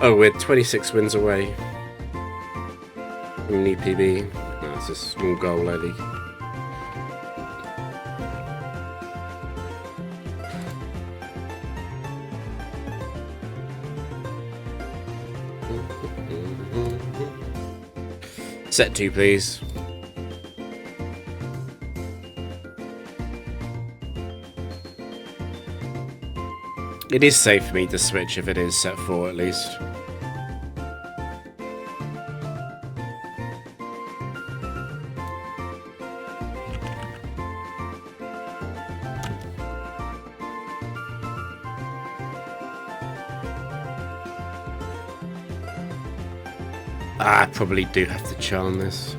Oh, we're 26 wins away. We need PB. No, it's a small goal only. Set 2, please. It is safe for me to switch if it is set 4 at least. I probably do have to charm this.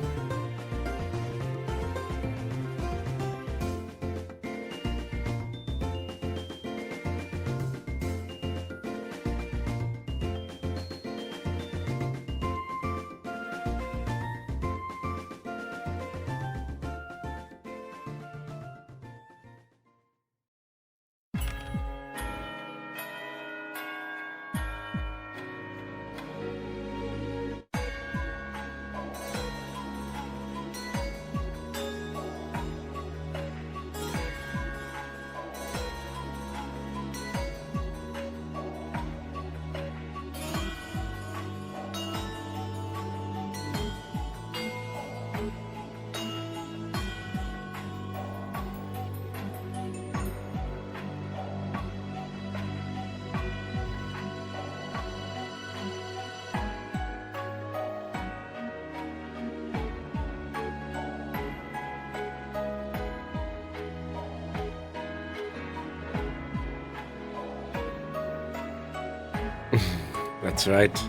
That's right.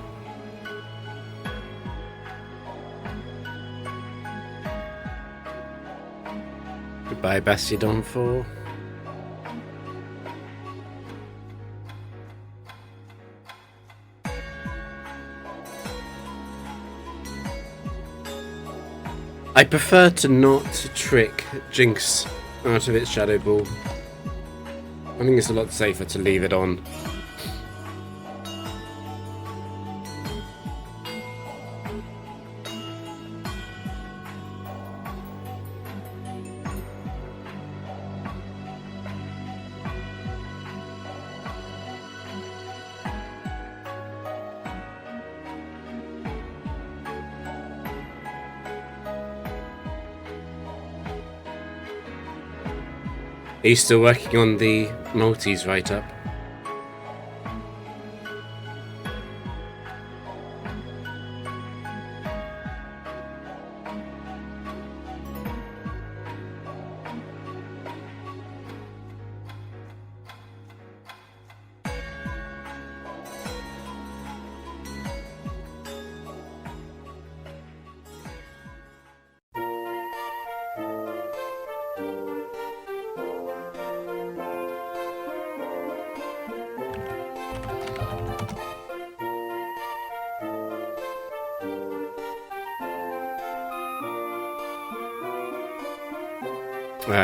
Goodbye, Bastidon 4. I prefer to not trick Jinx out of its Shadow Ball. I think it's a lot safer to leave it on. Are you still working on the Maltese write-up?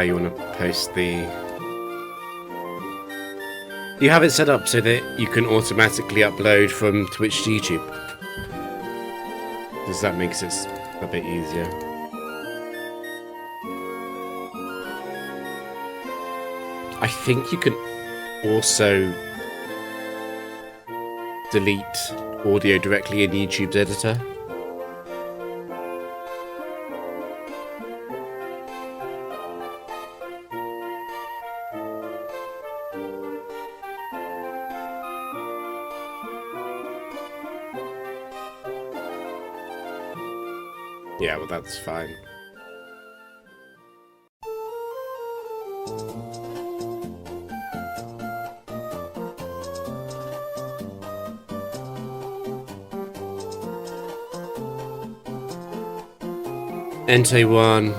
You want to post the... You have it set up so that you can automatically upload from Twitch to YouTube. Because that makes it a bit easier. I think you can also delete audio directly in YouTube's editor. Yeah, well, that's fine. Entei 1.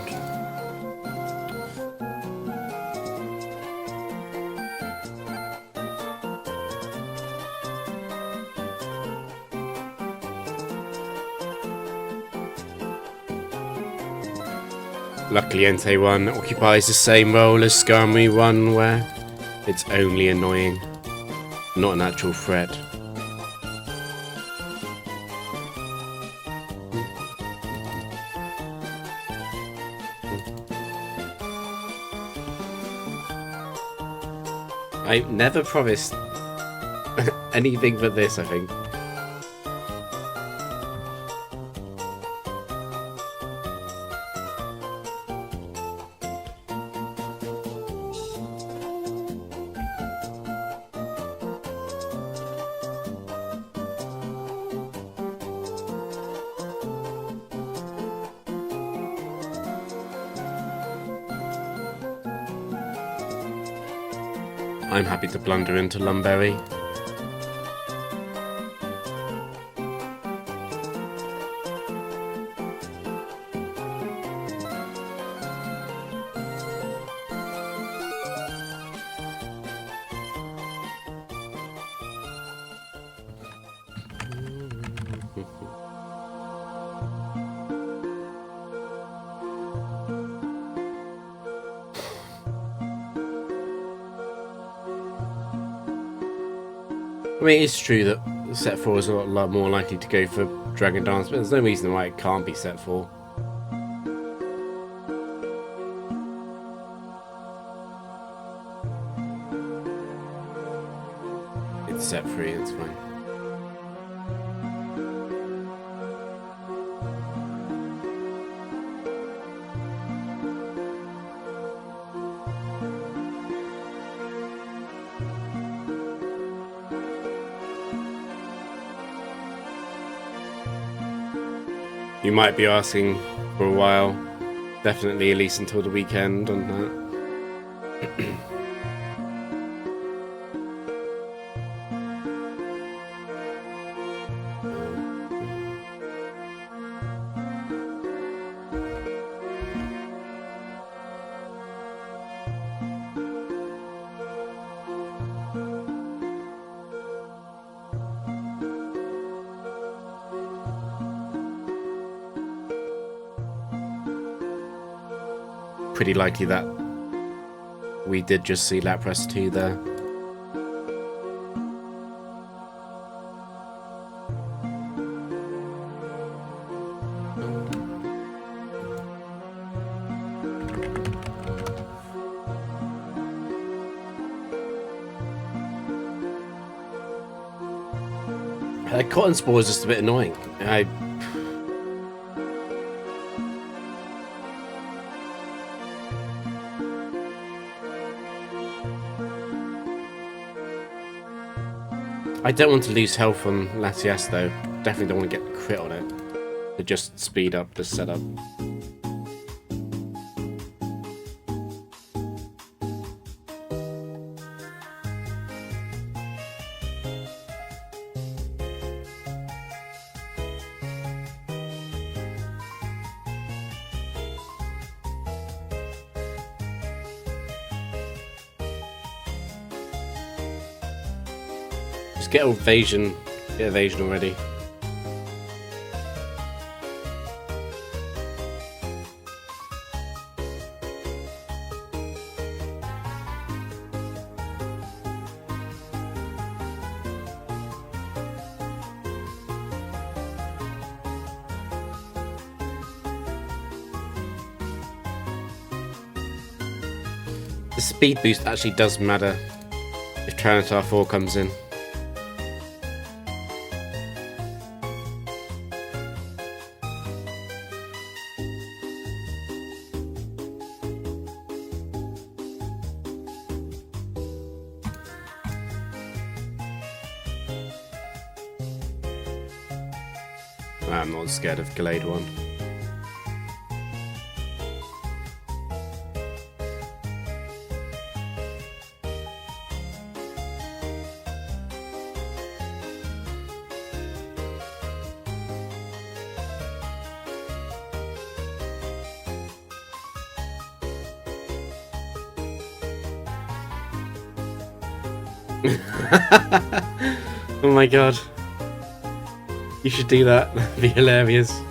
Luckily, Entei 1 occupies the same role as Skarmory 1, where it's only annoying, not an actual threat. I never promised anything but this, I think. I'm happy to blunder into Lumberry. I mean, it's true that set 4 is a lot more likely to go for Dragon Dance, but there's no reason why it can't be set 4. It's set 3, it's fine. You might be asking for a while. Definitely at least until the weekend on that. Pretty likely that we did just see Lapras 2 there. Cotton Spore is just a bit annoying. I don't want to lose health on Latias though. Definitely don't want to get the crit on it. To just speed up the setup. Just get evasion. Get evasion already. The speed boost actually does matter if Tyranitar 4 comes in. I'm not scared of Glade 1. Oh my god. You should do that. That'd be hilarious.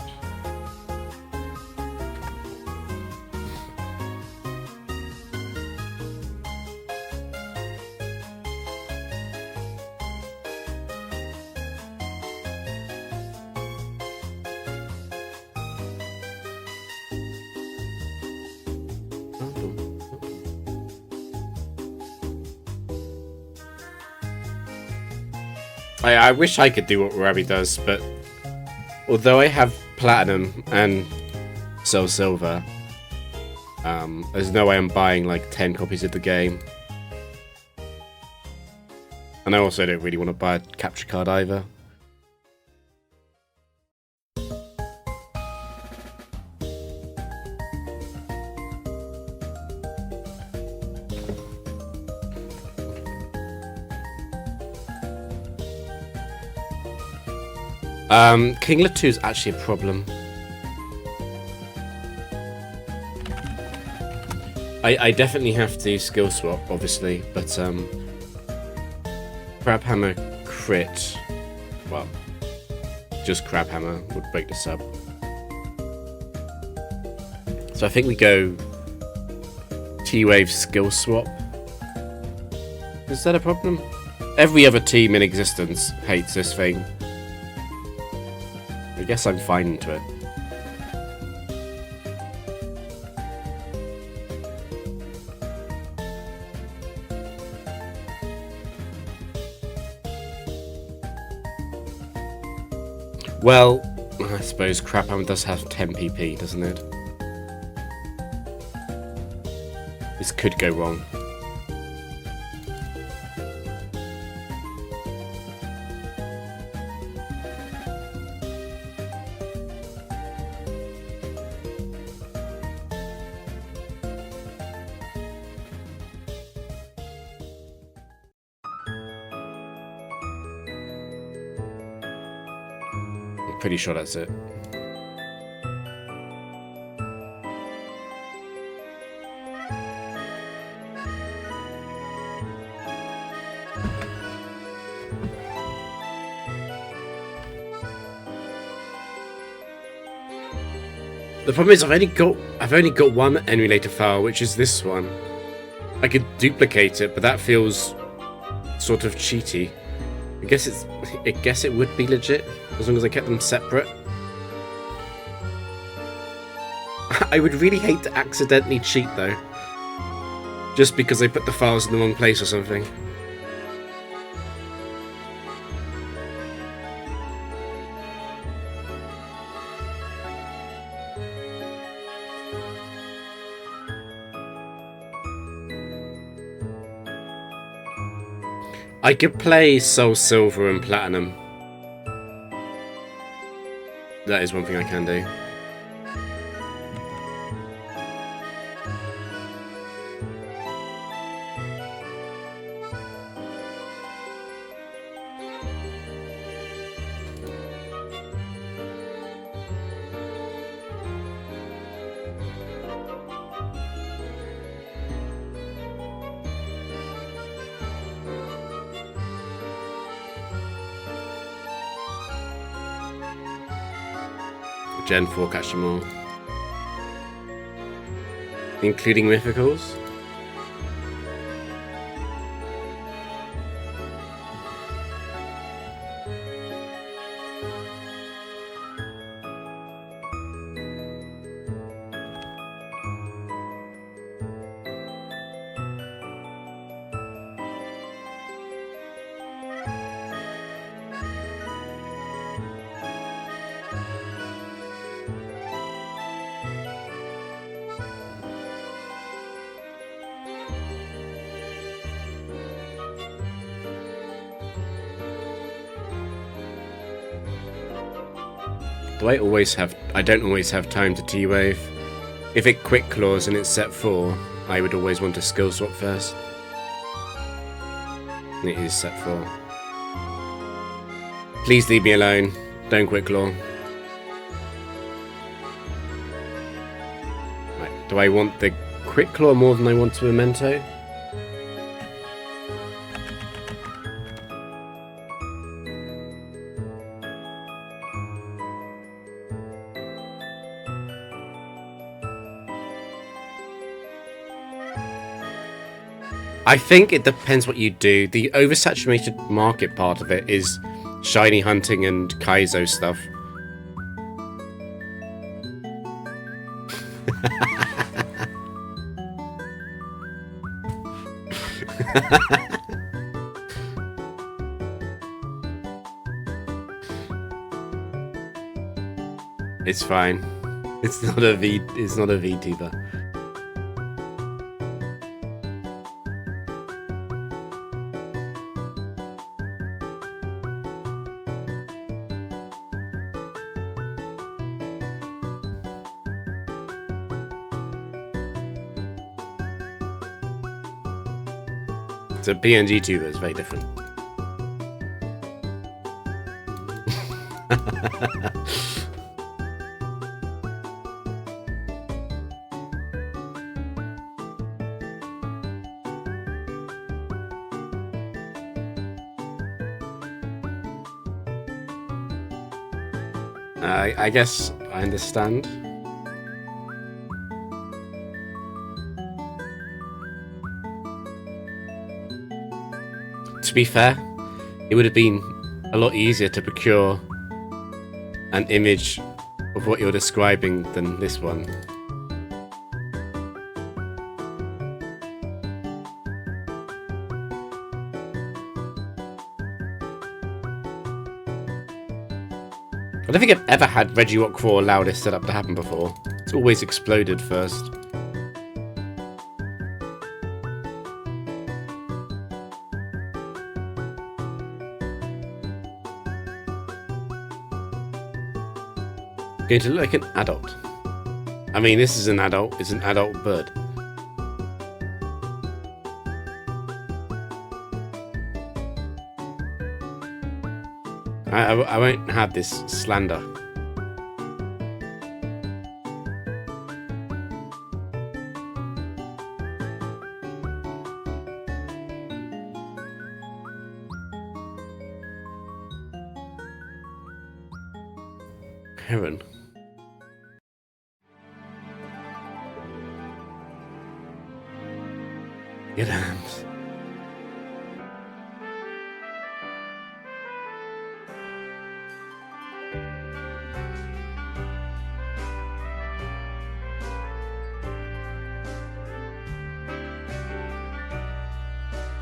I wish I could do what Rabi does, but although I have Platinum and Soul Silver, there's no way I'm buying like 10 copies of the game. And I also don't really want to buy a capture card either. Kinglet 2 is actually a problem. I definitely have to skill swap, obviously, but Crab Hammer crit, well, just Crab Hammer would break the sub. So I think we go T-Wave skill swap. Is that a problem? Every other team in existence hates this thing. I guess I'm fine into it. Well, I suppose Crab Hammer does have 10 PP, doesn't it? This could go wrong. Pretty sure that's it. The problem is I've only got one emulator file, which is this one. I could duplicate it, but that feels sort of cheaty. I guess it would be legit, as long as I kept them separate. I would really hate to accidentally cheat, though. Just because I put the files in the wrong place or something. I could play Soul Silver and Platinum. That is one thing I can do. Gen 4 catch them all. Including mythicals? I don't always have time to T-Wave. If it quick claws and it's set 4, I would always want to skill swap first. And it is set 4. Please leave me alone. Don't quick claw. Right, do I want the quick claw more than I want to memento? I think it depends what you do. The oversaturated market part of it is shiny hunting and Kaizo stuff. It's fine. It's not a VTuber. So PNG tuber is very different. I guess I understand. To be fair, it would have been a lot easier to procure an image of what you're describing than this one. I don't think I've ever had Reggie Rock Crawl allow this setup to happen before. It's always exploded first. Going to look like an adult. I mean, this is an adult. It's an adult bird. I won't have this slander. Heron. Good hands.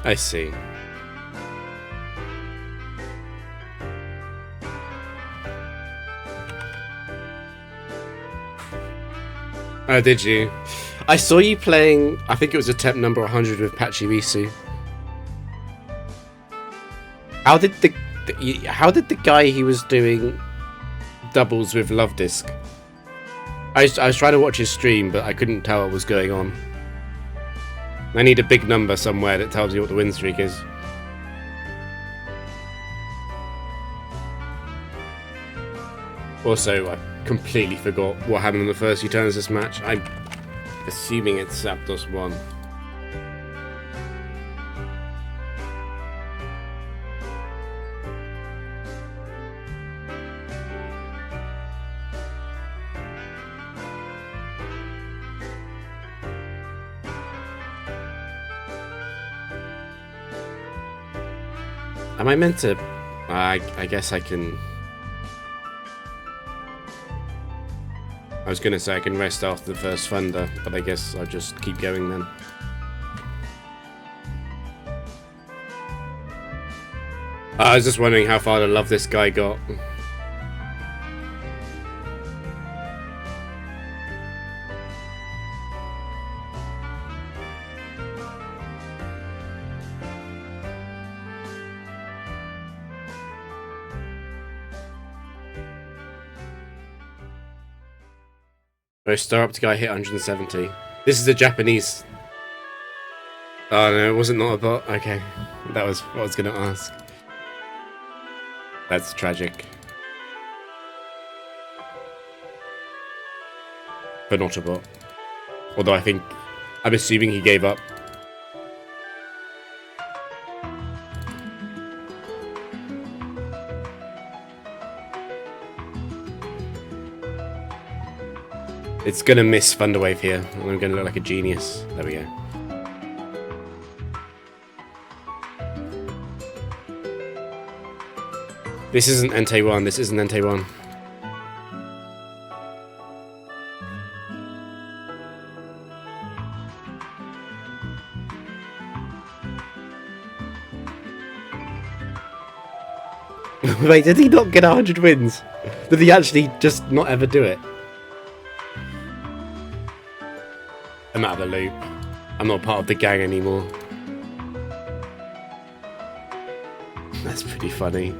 I see. Oh, did you? I saw you playing, I think it was attempt number 100 with Pachirisu. How did the guy he was doing doubles with Love Disc? I was trying to watch his stream, but I couldn't tell what was going on. I need a big number somewhere that tells you what the win streak is. Also, I completely forgot what happened in the first few turns of this match. I'm assuming it's Zapdos 1. Am I meant to... I guess I can... I was going to say I can rest after the first Thunder, but I guess I'll just keep going then. I was just wondering how far the Love this guy got. Star up to guy hit 170. This is a Japanese. Oh no, it wasn't not a bot. Okay, that was what I was gonna ask. That's tragic. But not a bot. Although I'm assuming he gave up. It's gonna miss Thunderwave here, and I'm gonna look like a genius. There we go. This isn't Entei 1, this isn't Entei 1. Wait, did he not get 100 wins? But they actually just not ever do it. I'm out of the loop. I'm not part of the gang anymore. That's pretty funny.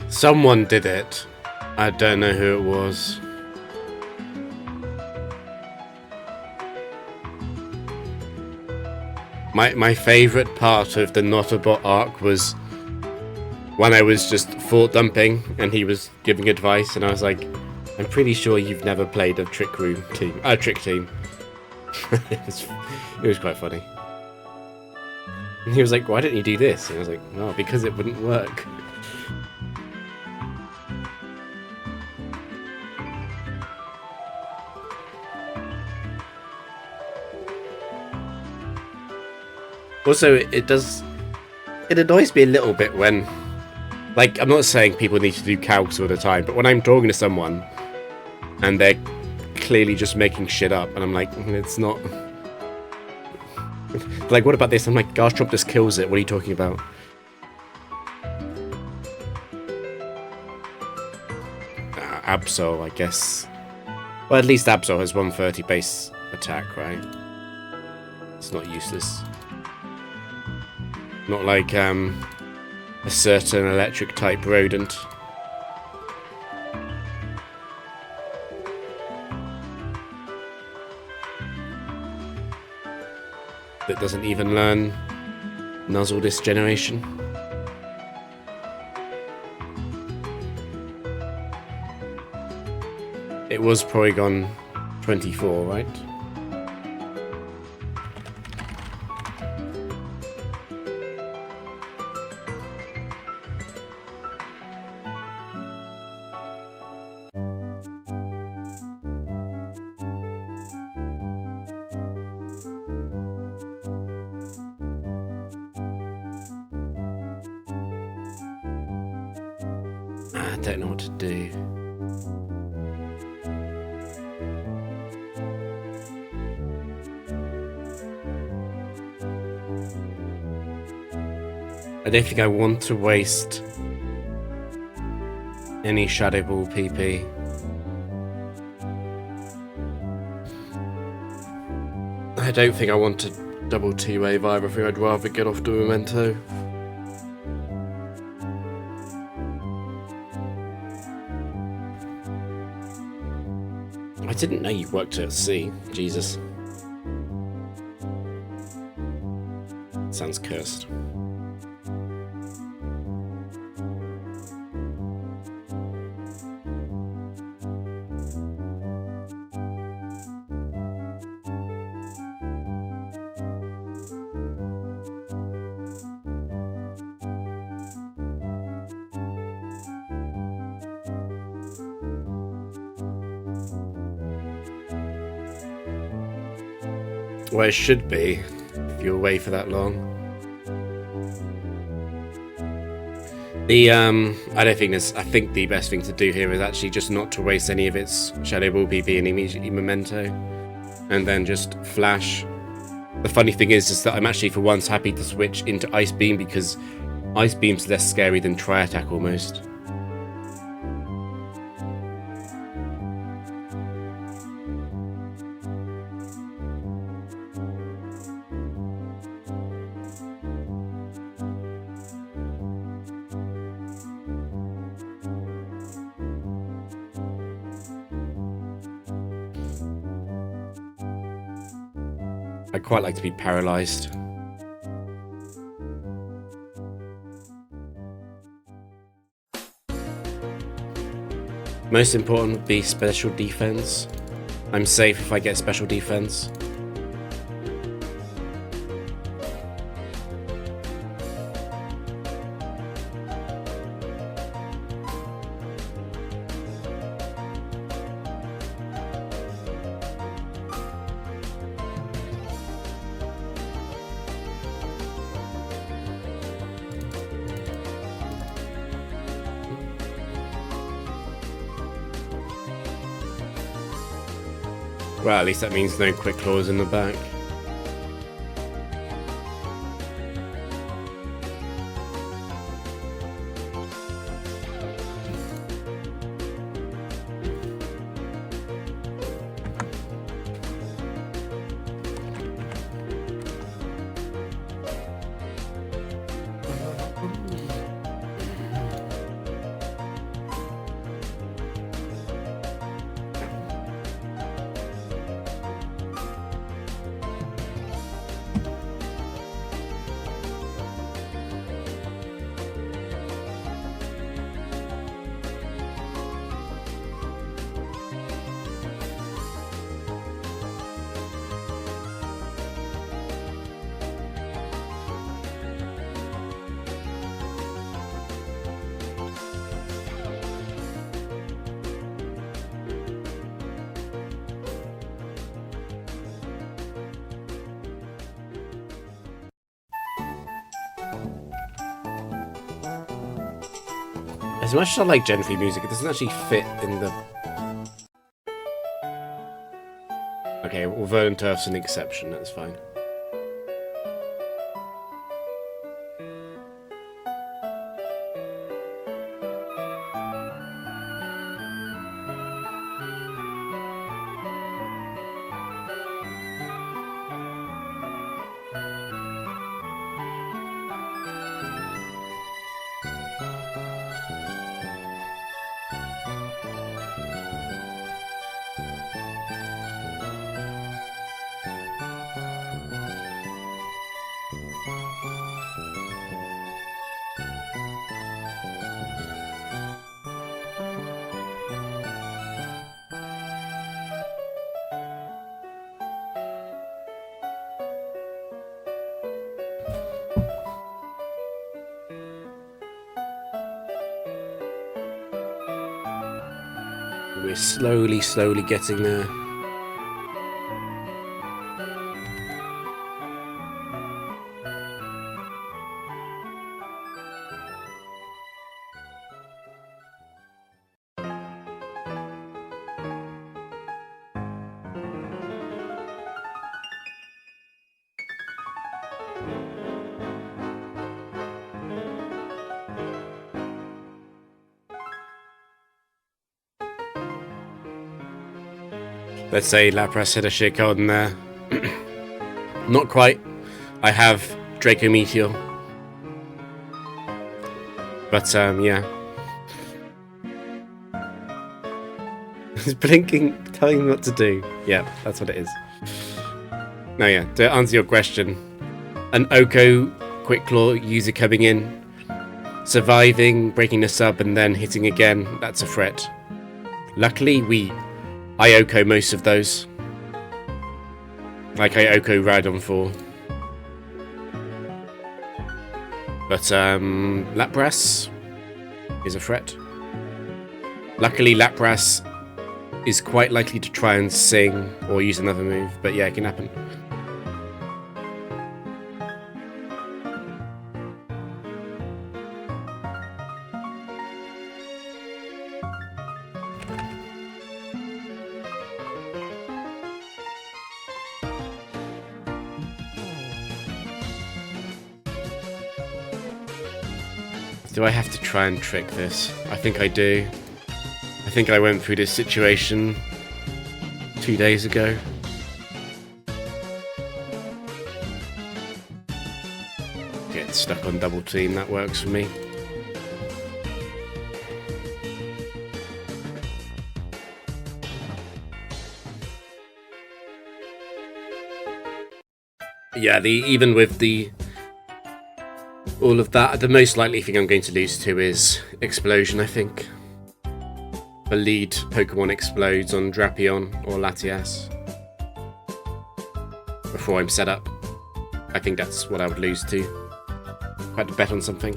Someone did it. I don't know who it was. My favourite part of the Not-a-Bot arc was when I was just fort dumping and he was giving advice, and I was like, I'm pretty sure you've never played a trick team. It was quite funny. And he was like, why didn't you do this? And I was like, oh, because it wouldn't work. Also, it annoys me a little bit when, like, I'm not saying people need to do calcs all the time, but when I'm talking to someone and they're clearly just making shit up, and I'm like, it's not. Like, what about this? I'm like, Garchomp just kills it. What are you talking about? Absol, I guess. Well, at least Absol has 130 base attack, right? It's not useless. Not like a certain electric type rodent. That doesn't even learn Nuzzle this generation. It was Porygon 24, right? I don't know what to do. I don't think I want to waste any Shadow Ball PP. I don't think I want to double T-Wave either. I think I'd rather get off the Memento. I didn't know you worked at sea. Jesus. Sounds cursed. Well, it should be, if you're away for that long. I don't think I think the best thing to do here is actually just not to waste any of its Shadow Ball PP and immediately Memento. And then just Flash. The funny thing is that I'm actually for once happy to switch into Ice Beam, because Ice Beam's less scary than Tri-Attack almost. I quite like to be paralyzed. Most important would be special defense. I'm safe if I get special defense. Well, at least that means no quick claws in the back. As much as I like Gen 3 music, it doesn't actually fit in the... Okay, well, Verdant Turf's an exception, that's fine. We're slowly getting there. Let's say Lapras hit a shit card in there. Not quite. I have Draco Meteor. But, yeah. It's blinking, telling me what to do. Yeah, that's what it is. No, yeah, to answer your question, an Oko Quick Claw user coming in, surviving, breaking the sub, and then hitting again, that's a threat. Luckily, I Oko most of those. Like I Oko Radon 4. But Lapras is a threat. Luckily Lapras is quite likely to try and sing or use another move, but yeah, it can happen. Do I have to try and trick this? I think I do. I think I went through this situation 2 days ago. Get stuck on double team, that works for me. Yeah, even with all of that, the most likely thing I'm going to lose to is Explosion, I think. The lead Pokemon explodes on Drapion or Latias before I'm set up. I think that's what I would lose to. If I had to bet on something.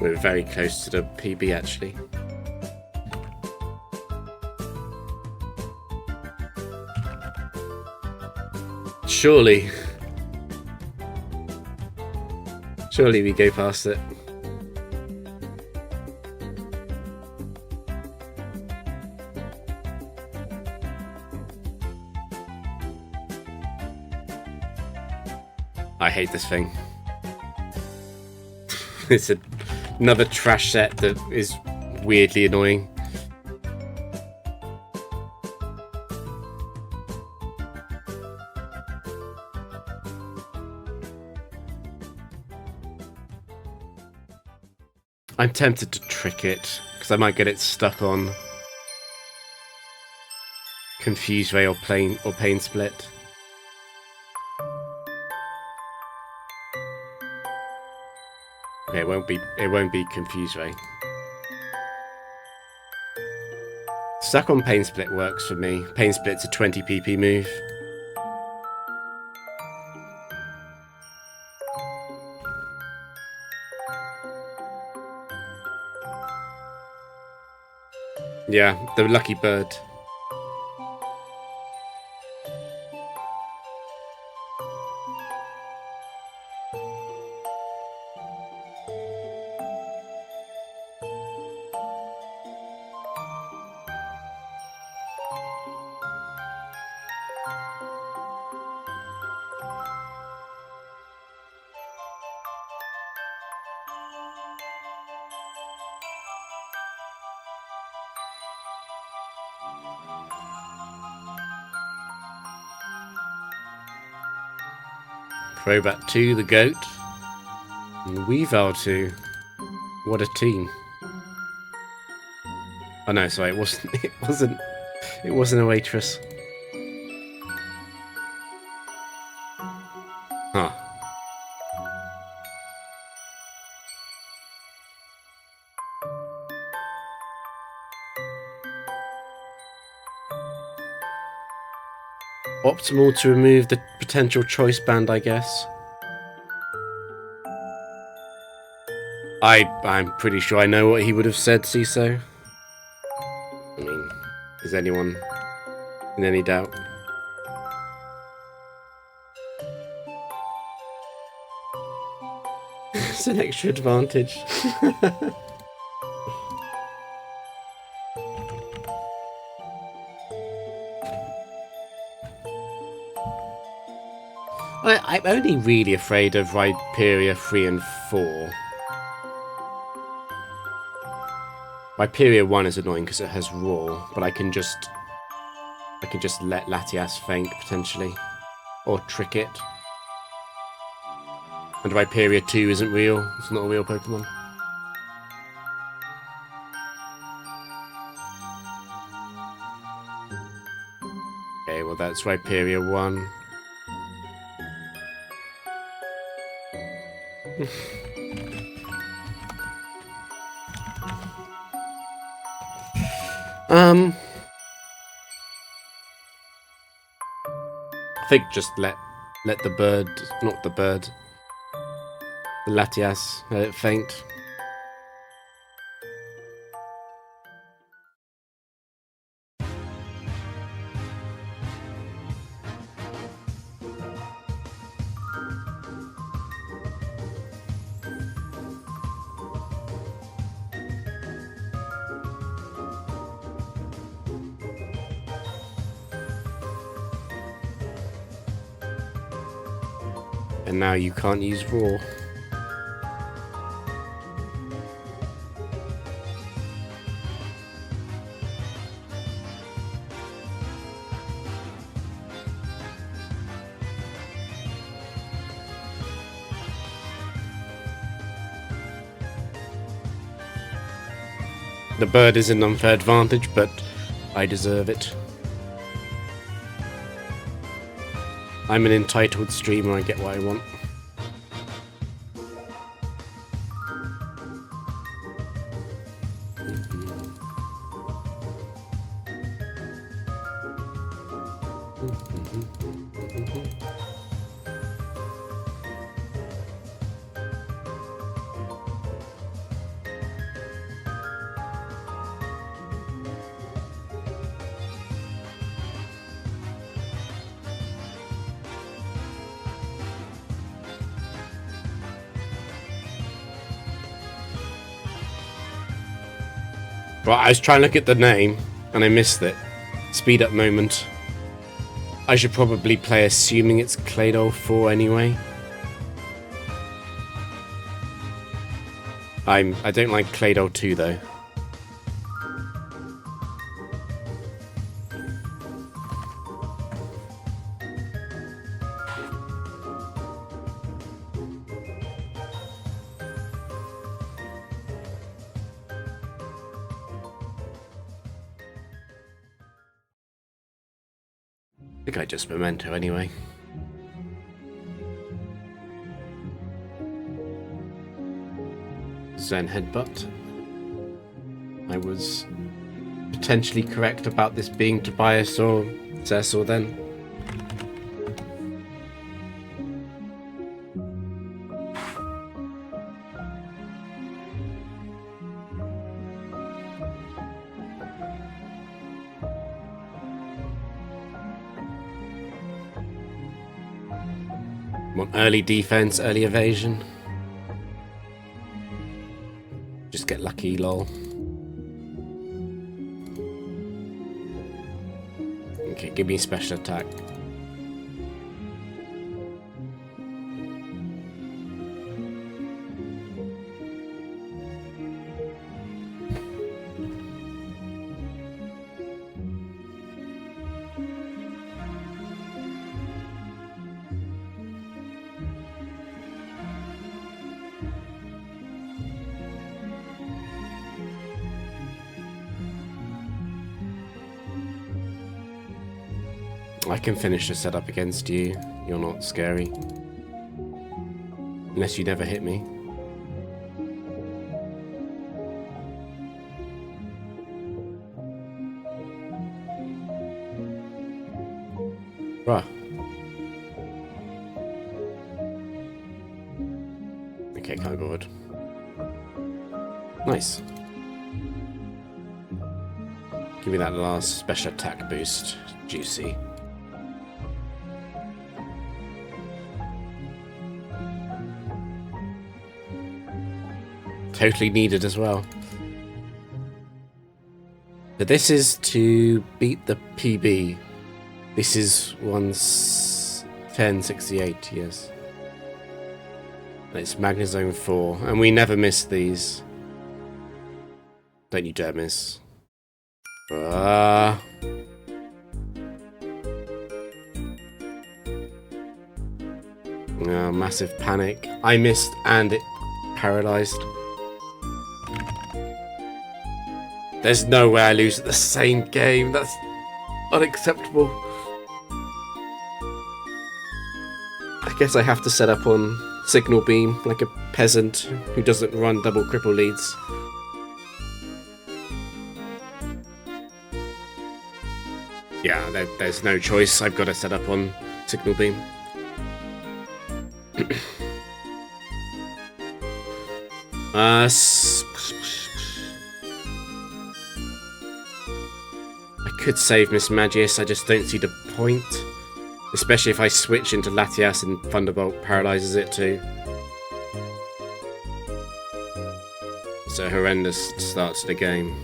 We're very close to the PB actually. Surely we go past it. I hate this thing. It's another trash set that is weirdly annoying. I'm tempted to trick it, because I might get it stuck on Confuse Ray or Pain Split. Okay, it won't be Confuse Ray. Stuck on Pain Split works for me. Pain Split's a 20 PP move. Yeah, the lucky bird. Crobat 2, the goat. And Weavile 2. What a team. Oh no, sorry, it wasn't a waitress. Huh. Optimal to remove the potential choice band, I guess. I'm pretty sure I know what he would have said, CISO. I mean, is anyone in any doubt? It's an extra advantage. I'm only really afraid of Rhyperior 3 and 4. Rhyperior 1 is annoying because it has Roar, but I can just let Latias faint potentially, or trick it. And Rhyperior 2 isn't real; it's not a real Pokemon. Okay, well that's Rhyperior 1. I think just let the bird, not the bird, the Latias, let it faint. And now you can't use Roar. The bird is an unfair advantage, but I deserve it. I'm an entitled streamer, I get what I want. Well, I was trying to look at the name, and I missed it. Speed up moment. I should probably play assuming it's Claydol 4 anyway. I don't like Claydol 2 though. I think I just Memento anyway. Zen Headbutt. I was potentially correct about this being Tobias or Cecil then. Want early defense, early evasion. Just get lucky, lol. Okay, give me special attack. I can finish the setup against you. You're not scary. Unless you never hit me. Bruh. Okay, can't go good. Nice. Give me that last special attack boost. Juicy. Totally needed as well. But this is to beat the PB. This is 1068, yes. And it's Magnezone 4, and we never miss these. Don't you dare miss. Oh, massive panic. I missed and it paralyzed. There's no way I lose at the same game. That's unacceptable. I guess I have to set up on Signal Beam like a peasant who doesn't run double cripple leads. Yeah, there's no choice. I've got to set up on Signal Beam. I could save Miss Magius, I just don't see the point. Especially if I switch into Latias and Thunderbolt paralyzes it too. It's a horrendous start to the game.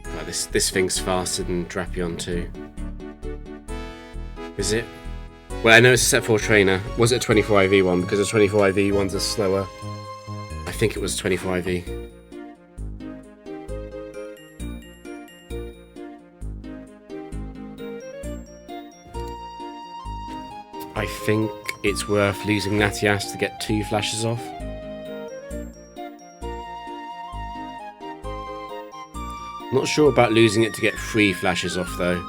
Oh, this thing's faster than Drapion too. Is it? Well, I know it's a set 4 trainer. Was it a 24 IV one? Because the 24 IV ones are slower. I think it was 24 IV. I think it's worth losing Latias to get 2 flashes off. Not sure about losing it to get 3 flashes off though.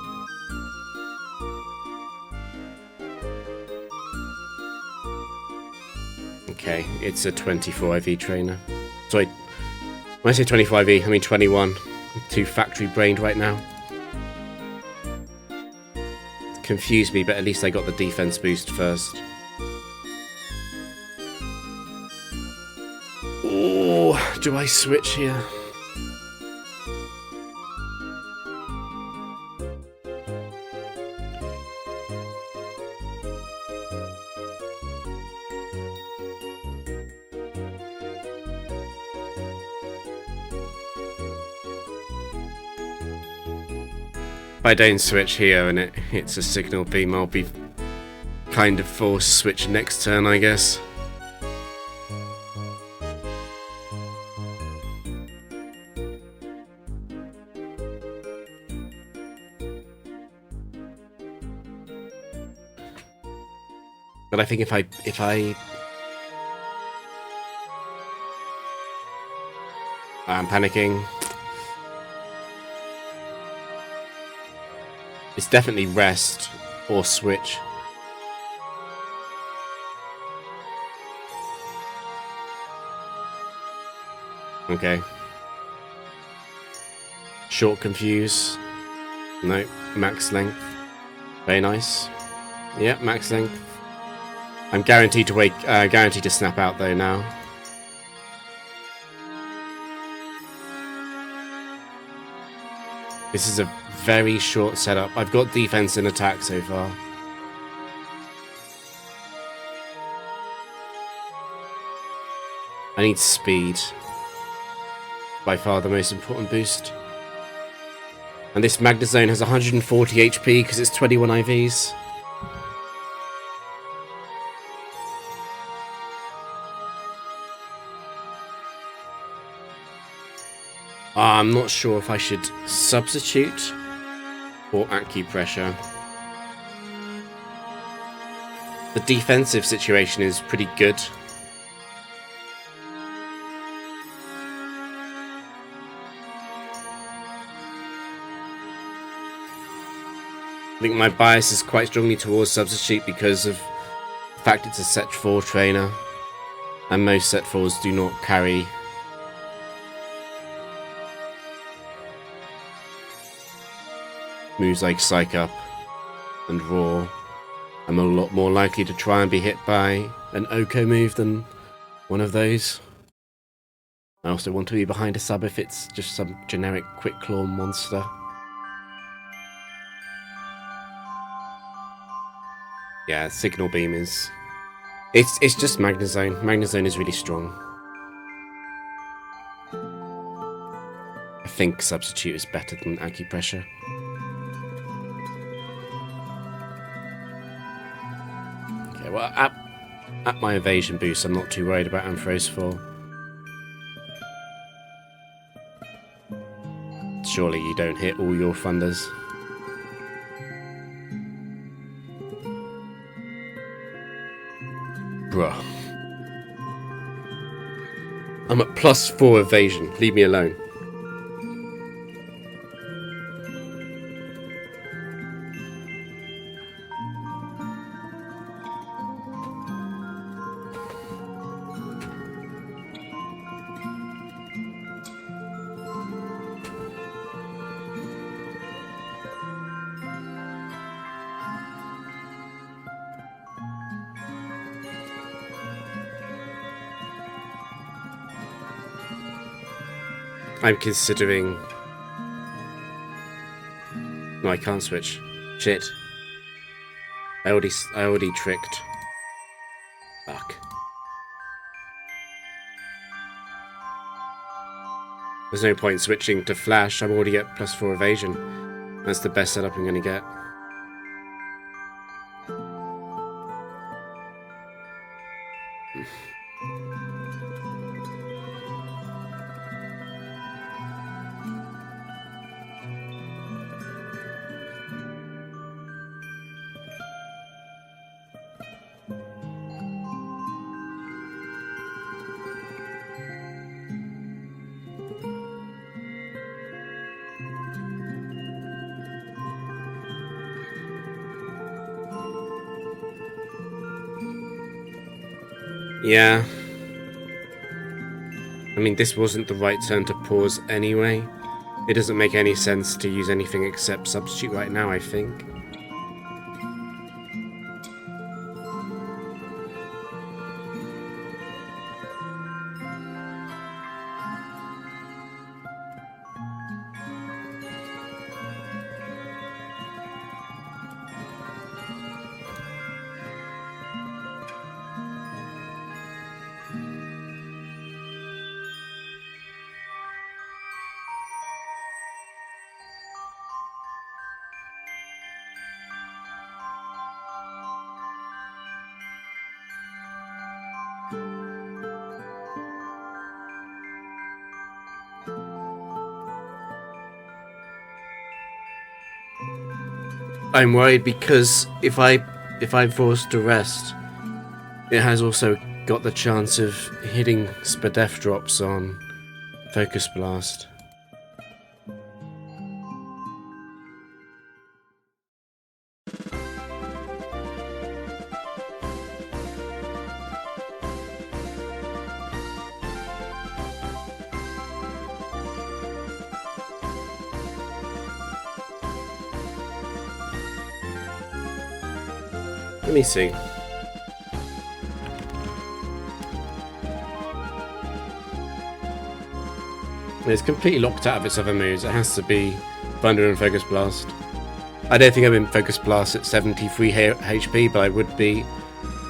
Okay, it's a 24 IV trainer. Sorry, when I say 24 IV, I mean 21. I'm too factory brained right now. It confused me, but at least I got the defense boost first. Oh, do I switch here? if I don't switch here and it hits a signal beam, I'll be kind of forced to switch next turn, I guess. But I think if I I'm panicking. It's definitely rest or switch. Okay. Short confuse. No, max length. Very nice. Yeah, max length. I'm guaranteed to guaranteed to snap out though now. This is a very short setup. I've got defense and attack so far. I need speed. By far the most important boost. And this Magnezone has 140 HP because it's 21 IVs. I'm not sure if I should substitute or acupressure. The defensive situation is pretty good. I think my bias is quite strongly towards substitute because of the fact it's a set 4 trainer, and most set 4s do not carry moves like Psych Up and Roar. I'm a lot more likely to try and be hit by an Oko move than one of those. I also want to be behind a sub if it's just some generic Quick Claw monster. Yeah, Signal Beam is... It's just Magnezone. Magnezone is really strong. I think Substitute is better than Acupressure. Okay, well, at my evasion boost, I'm not too worried about Ampharos Fall. Surely you don't hit all your thunders. Bruh. I'm at +4 evasion. Leave me alone. I'm considering... No, I can't switch. Shit. I already tricked. Fuck. There's no point switching to Flash. I'm already at +4 evasion. That's the best setup I'm gonna get. Yeah. I mean, this wasn't the right turn to pause anyway. It doesn't make any sense to use anything except Substitute right now, I think. I'm worried because if I'm forced to rest, it has also got the chance of hitting Spadef drops on Focus Blast. Let me see. It's completely locked out of its other moves. It has to be Thunder and Focus Blast. I don't think I'm in Focus Blast at 73 HP, but I would be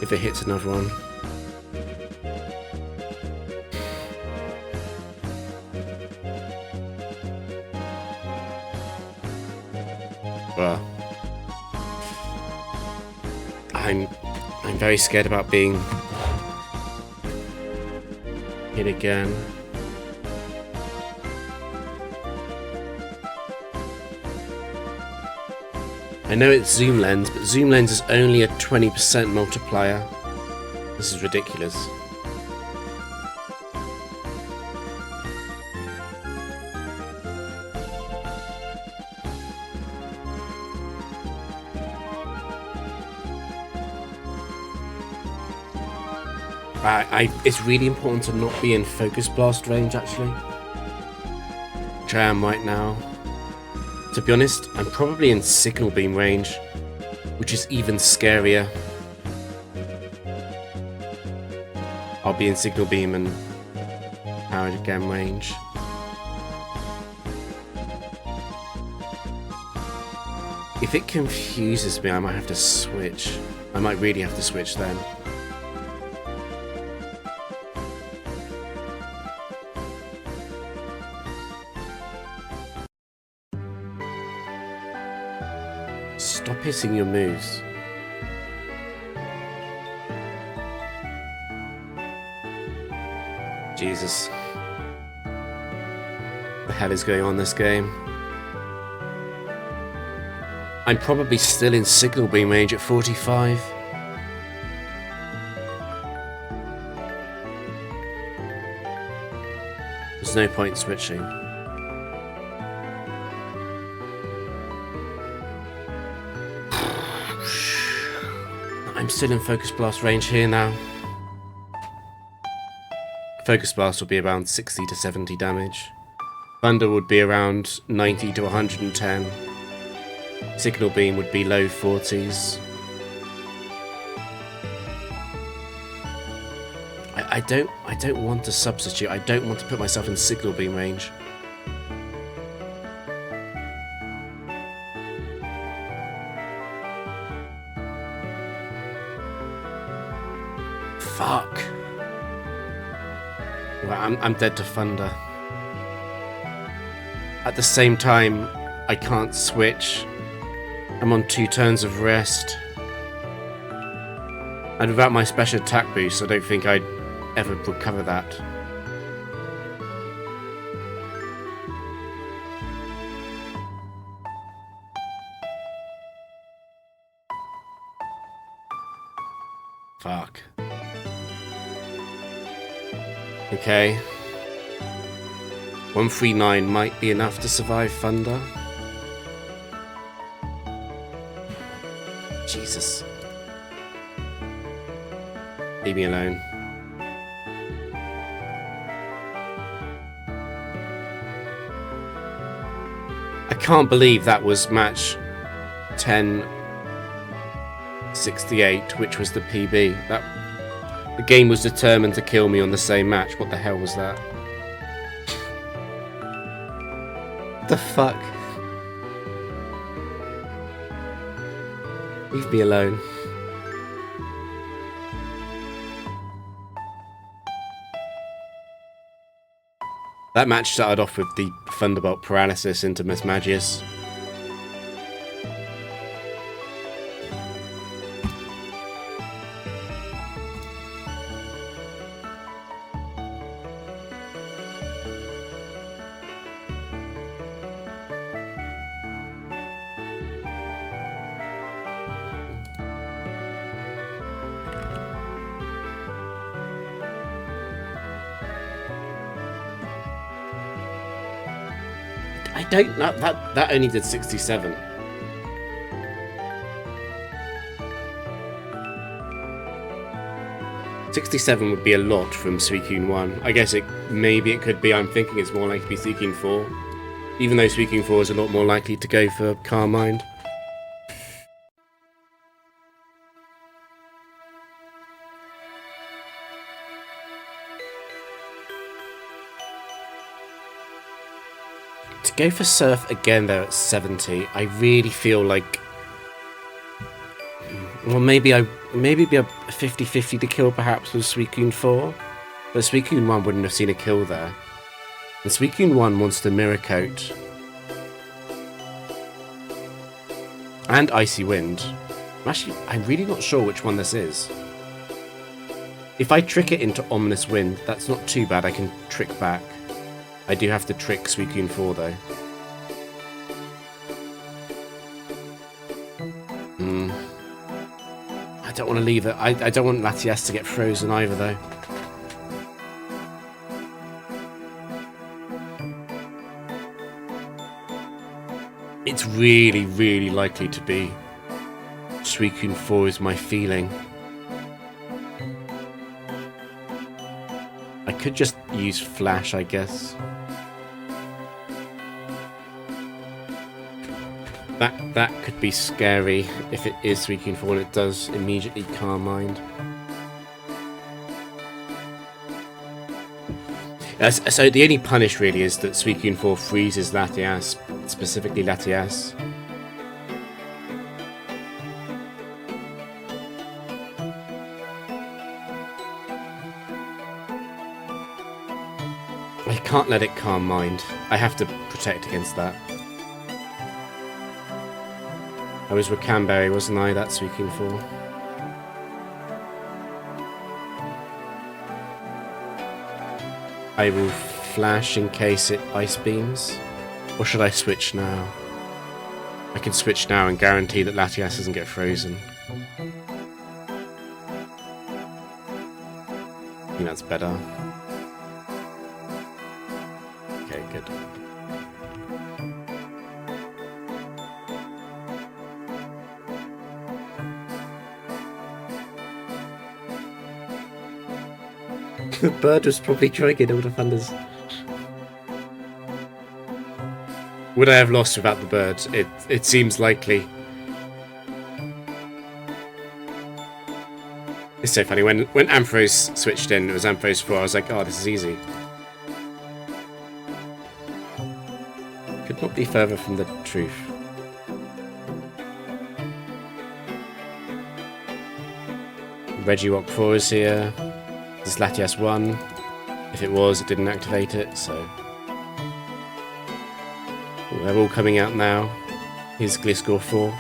if it hits another one. Well, I'm very scared about being hit again. I know it's zoom lens, but zoom lens is only a 20% multiplier. This is ridiculous. It's really important to not be in Focus Blast range, actually. Which I am right now. To be honest, I'm probably in Signal Beam range, which is even scarier. I'll be in Signal Beam and Powered Again range. If it confuses me, I might have to switch. I might really have to switch then. Stop hitting your moves. Jesus. What the hell is going on in this game? I'm probably still in Signal Beam range at 45. There's no point switching. I'm still in Focus Blast range here now. Focus Blast will be around 60 to 70 damage. Thunder would be around 90 to 110. Signal Beam would be low 40s. I don't want to substitute. I don't want to put myself in Signal Beam range. Fuck. Well, I'm dead to Thunder. At the same time, I can't switch. I'm on 2 turns of rest. And without my special attack boost, I don't think I'd ever recover that. Fuck. Okay. 139 might be enough to survive Thunder. Jesus. Leave me alone. I can't believe that was match 1068, which was the PB. The game was determined to kill me on the same match. What the hell was that? What the fuck? Leave me alone. That match started off with the Thunderbolt paralysis into Miss Magius. I don't know. That only did 67. $67 would be a lot from Suicune 1. I guess maybe it could be. I'm thinking it's more likely to be Suicune 4. Even though Suicune 4 is a lot more likely to go for Calm Mind. To go for Surf again though at 70, I really feel like... Well, maybe be a 50-50 to kill perhaps with Suicune 4. But Suicune 1 wouldn't have seen a kill there. And Suicune 1 wants the Mirror Coat. And Icy Wind. I'm really not sure which one this is. If I trick it into Ominous Wind, that's not too bad. I can trick back. I do have to trick Suicune 4 though. I don't want to leave it. I don't want Latias to get frozen either though. It's really, really likely to be Suicune 4 is my feeling. I could just use Flash, I guess. That could be scary if it is Suicune 4 and it does immediately Calm Mind. So the only punish really is that Suicune 4 freezes Latias, specifically Latias. I can't let it Calm Mind. I have to protect against that. I was Rakamberry, wasn't I? That's Suicune 4. I will Flash in case it Ice Beams. Or should I switch now? I can switch now and guarantee that Latias doesn't get frozen. I think that's better. Okay, good. The bird was probably trying to get all the thunders. Would I have lost without the bird? It seems likely. It's so funny, when Ampharos switched in, it was Ampharos 4, I was like, oh, this is easy. Could not be further from the truth. Regirock 4 is here. This is Latias 1. If it was, it didn't activate it, so... Ooh, they're all coming out now. Here's Gliscor 4.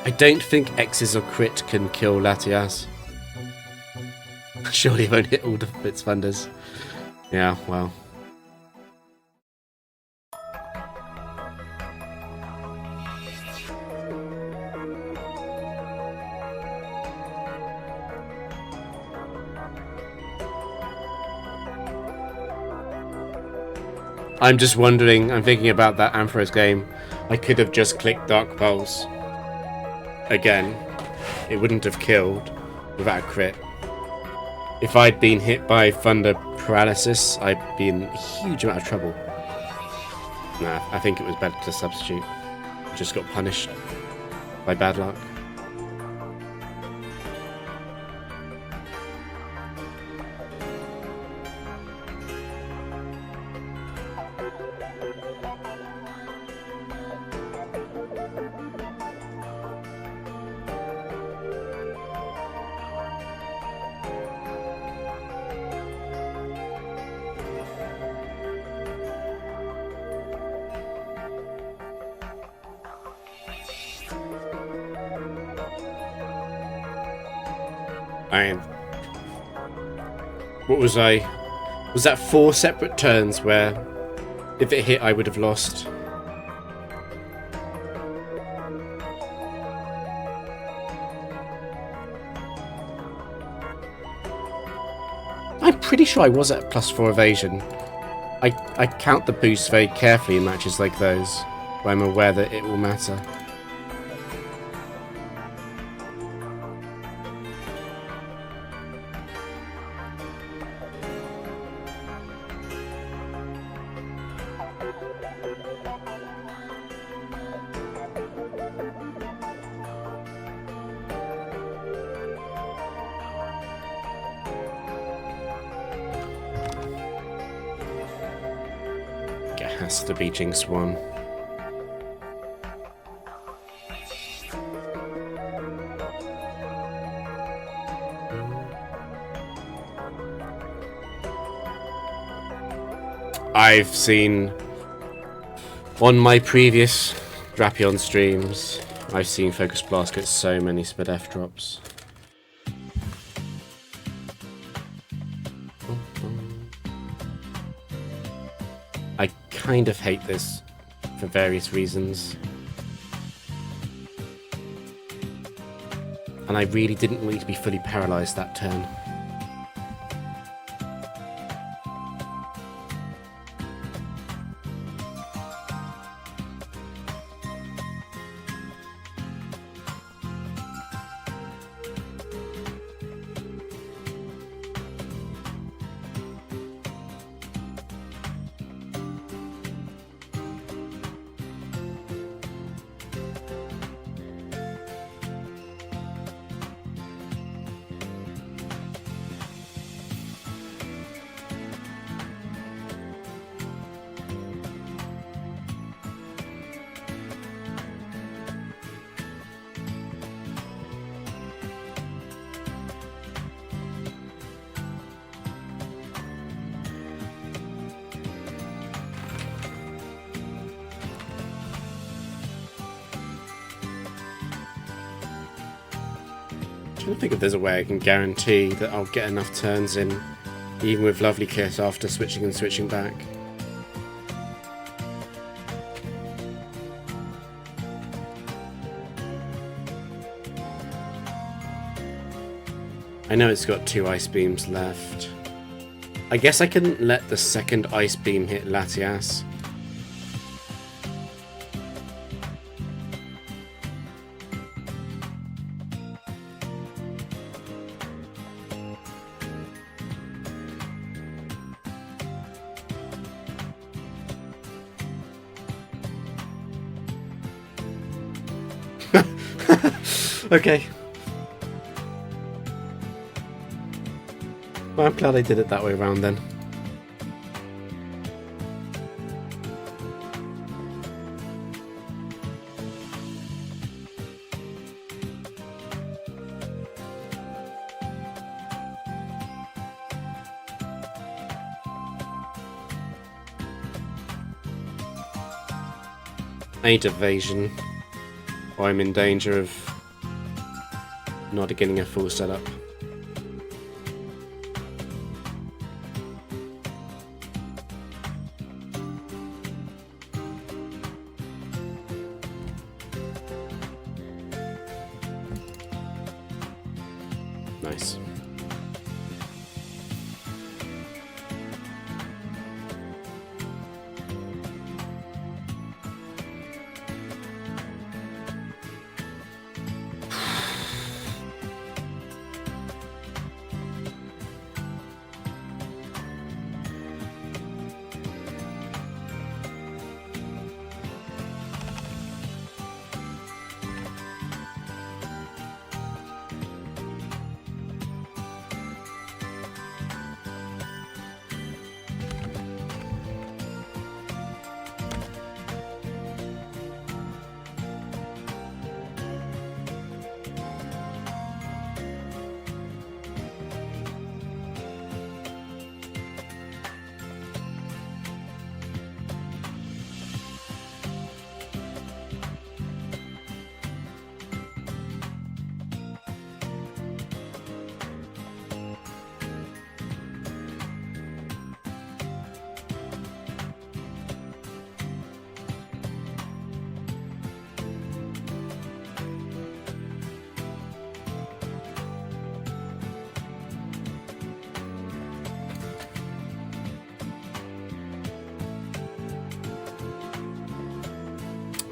I don't think X's or crit can kill Latias. Surely it won't hit all the its thunders. Yeah, well. I'm just wondering, I'm thinking about that Ampharos game. I could have just clicked Dark Pulse. Again. It wouldn't have killed without a crit. If I'd been hit by Thunder Paralysis, I'd be in a huge amount of trouble. Nah, I think it was better to substitute. Just got punished by bad luck. What was I? Was that 4 separate turns where if it hit I would have lost? pretty sure I was at +4 evasion. I count the boost very carefully in matches like those, where I'm aware that it will matter. It has to be Jinx 1. I've seen on my previous Drapion streams, I've seen Focus Blast get so many sped F drops. I kind of hate this for various reasons. And I really didn't want you to be fully paralyzed that turn. I'm trying to think if there's a way I can guarantee that I'll get enough turns in, even with Lovely Kiss after switching and switching back. I know it's got 2 Ice Beams left. I guess I can let the second Ice Beam hit Latias. Okay. Well, I'm glad I did it that way around then. I need evasion, or I'm in danger of not getting a full setup. Nice.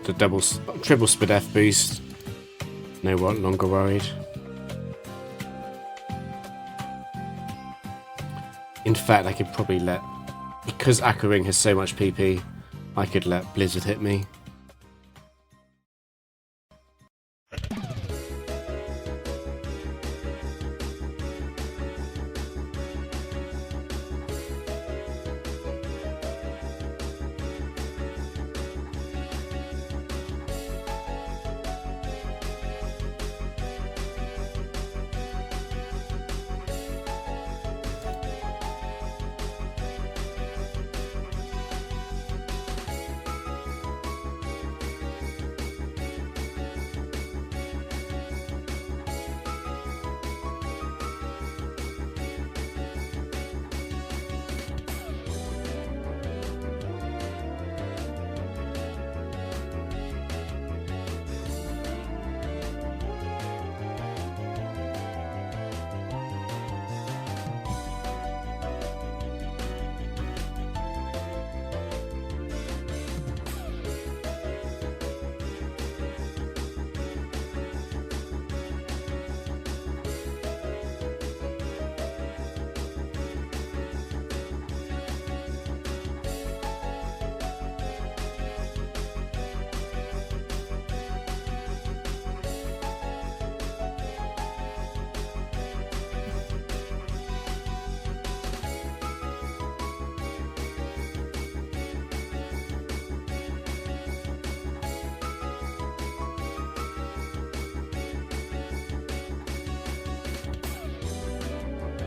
the triple Spadef boost. No longer worried. In fact, I could probably let, because Aqua Ring has so much PP, I could let Blizzard hit me.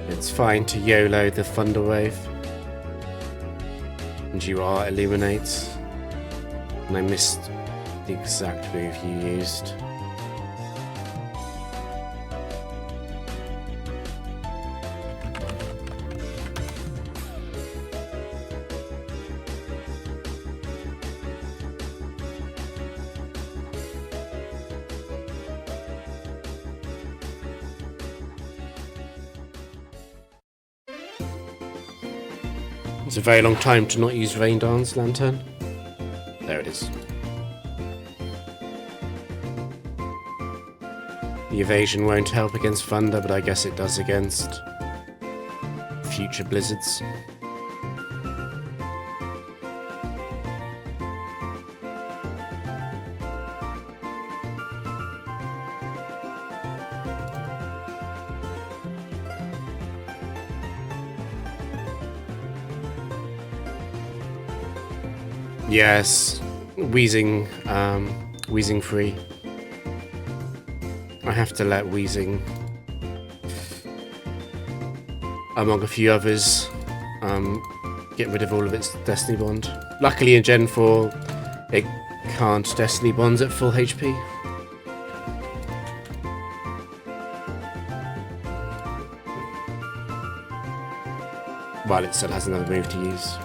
It's fine to YOLO the Thunder Wave. And you are Illuminate. And I missed the exact move you used. It's a very long time to not use Rain Dance Lantern. There it is. The evasion won't help against Thunder, but I guess it does against future blizzards. Yes, Wheezing free. I have to let Wheezing, among a few others, get rid of all of its Destiny Bond. Luckily in Gen 4, it can't Destiny Bonds at full HP. While it still has another move to use.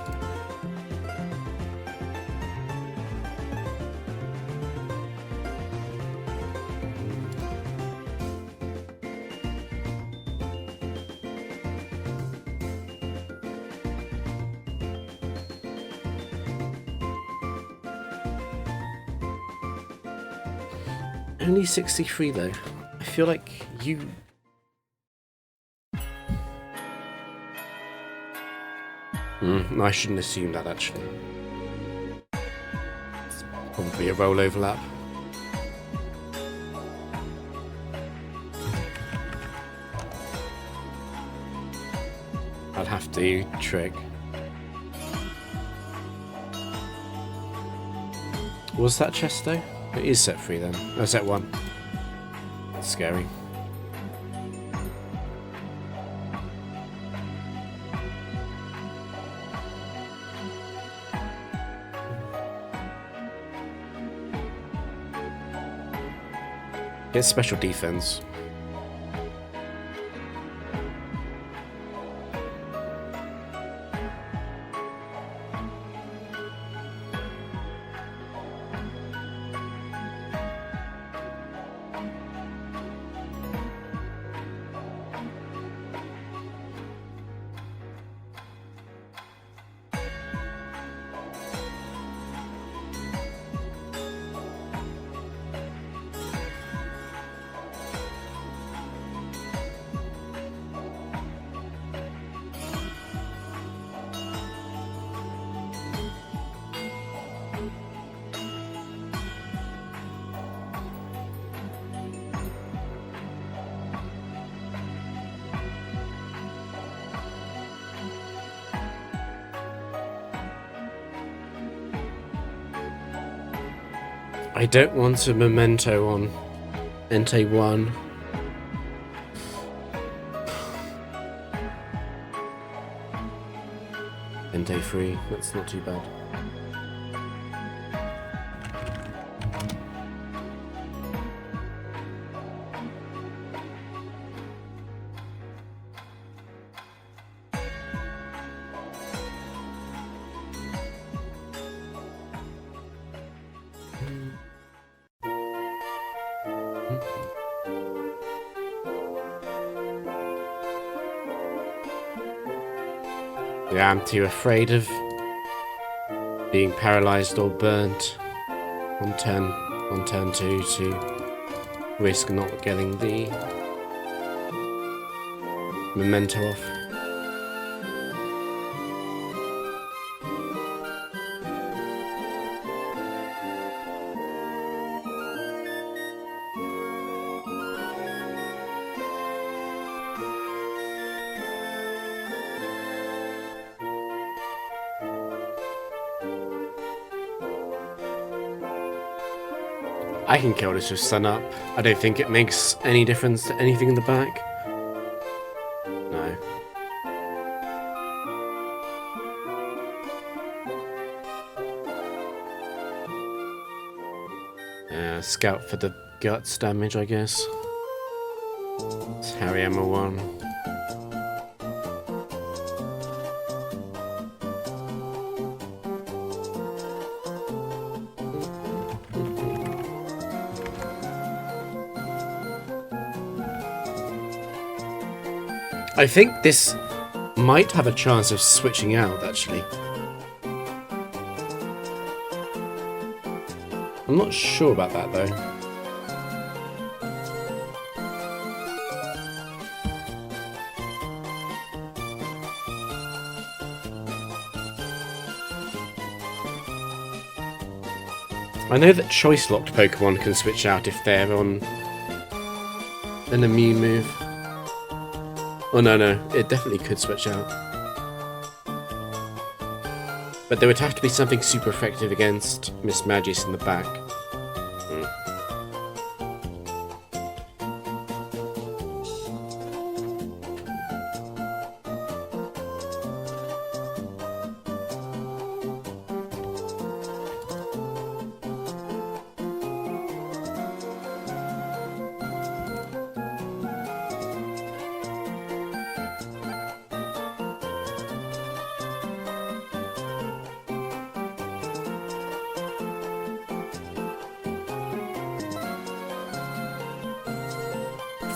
Only 63 though. I feel like you... I shouldn't assume that actually. It's probably a roll overlap. I'll have to trick. Was that chest though? It is set 3 then. Oh, set 1. That's scary. Get special defense. I don't want a memento on Entei 1. Entei 3, that's not too bad. Yeah, I'm too afraid of being paralyzed or burnt on turn 2 to risk not getting the memento off. I can kill this with sun up. I don't think it makes any difference to anything in the back. No. Scout for the guts damage, I guess. It's Harry Emma 1. I think this might have a chance of switching out, actually. I'm not sure about that, though. I know that choice-locked Pokemon can switch out if they're on an immune move. Oh, no, it definitely could switch out. But there would have to be something super effective against Miss Magis in the back.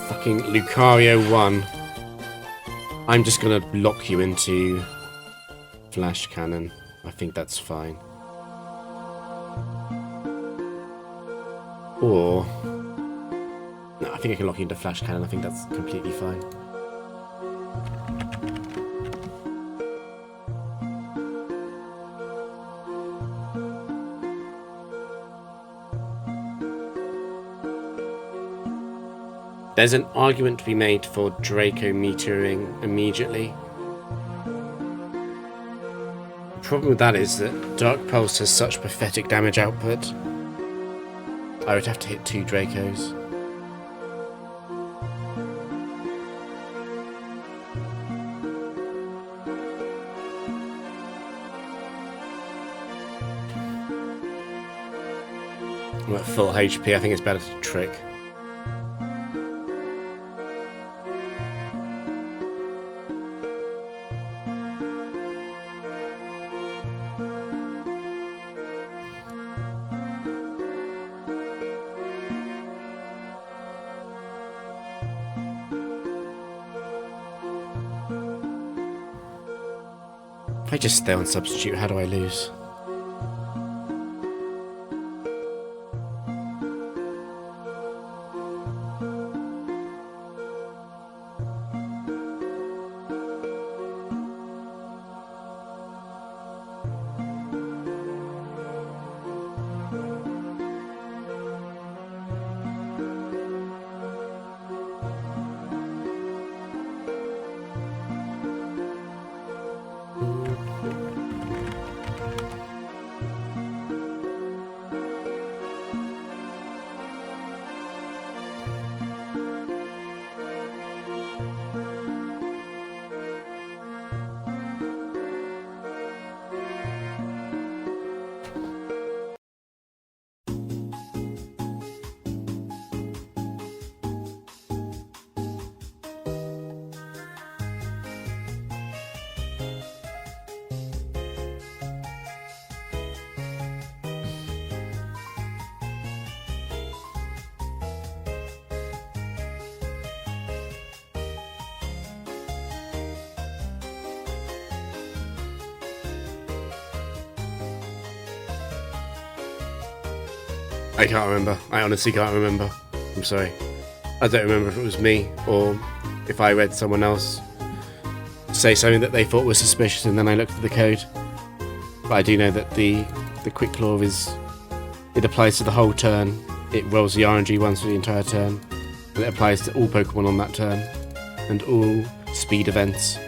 Fucking Lucario 1. I'm just gonna lock you into Flash Cannon. I think that's fine. Or... no, I think I can lock you into Flash Cannon. I think that's completely fine. There's an argument to be made for Draco metering immediately. The problem with that is that Dark Pulse has such pathetic damage output. I would have to hit 2 Dracos. I'm at full HP, I think it's better to trick. If I just stay on substitute, how do I lose? I can't remember. I honestly can't remember. I'm sorry. I don't remember if it was me or if I read someone else say something that they thought was suspicious and then I looked at the code. But I do know that the quick claw it applies to the whole turn. It rolls the RNG once for the entire turn. And it applies to all Pokemon on that turn. And all speed events.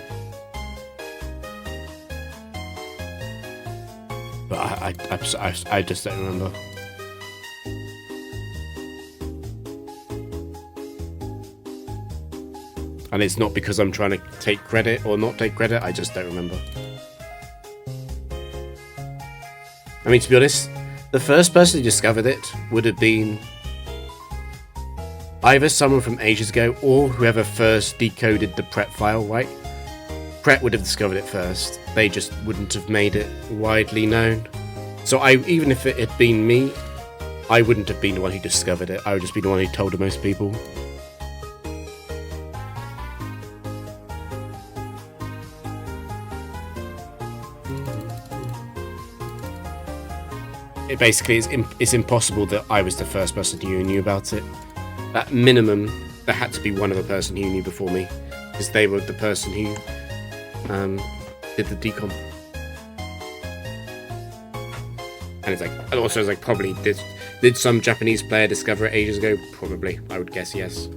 But I just don't remember. And it's not because I'm trying to take credit or not take credit, I just don't remember. I mean, to be honest, the first person who discovered it would have been either someone from ages ago or whoever first decoded the Pret file, right? Pret would have discovered it first. They just wouldn't have made it widely known. So even if it had been me, I wouldn't have been the one who discovered it. I would just be the one who told most people. It basically it's impossible that I was the first person who knew about it. At minimum, there had to be one other person who knew before me, because they were the person who did the decom. And it's like, probably did some Japanese player discover it ages ago? Probably, I would guess yes.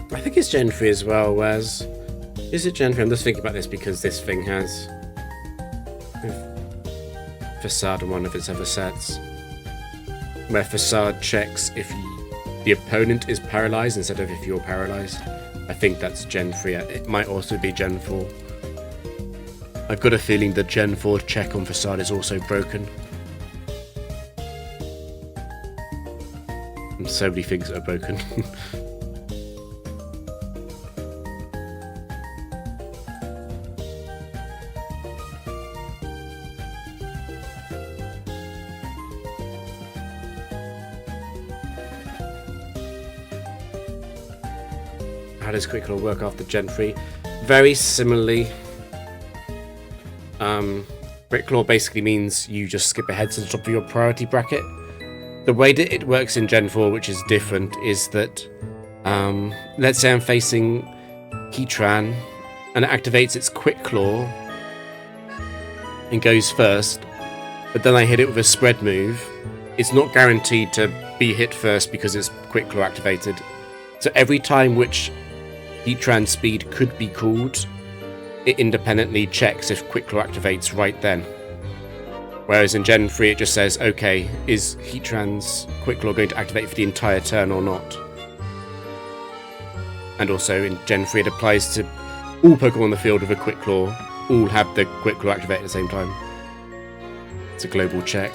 I think it's Gen 3 as well, whereas... Is it Gen 3? I'm just thinking about this because this thing has... Facade in one of its other sets. Where Facade checks if the opponent is paralyzed instead of if you're paralyzed. I think that's Gen 3. It might also be Gen 4. I've got a feeling the Gen 4 check on Facade is also broken. And so many things are broken. How does Quick Claw work after Gen 3? Very similarly. Quick Claw basically means you just skip ahead to the top of your priority bracket. The way that it works in Gen 4, which is different, is that let's say I'm facing Heatran and it activates its Quick Claw and goes first, but then I hit it with a spread move. It's not guaranteed to be hit first because it's Quick Claw activated. So every time which Heatran speed could be called, it independently checks if Quick Claw activates right then. Whereas in Gen 3 it just says, okay, is Heatran's Quick Claw going to activate for the entire turn or not? And also in Gen 3 it applies to all Pokemon on the field with a Quick Claw, all have the Quick Claw activate at the same time. It's a global check.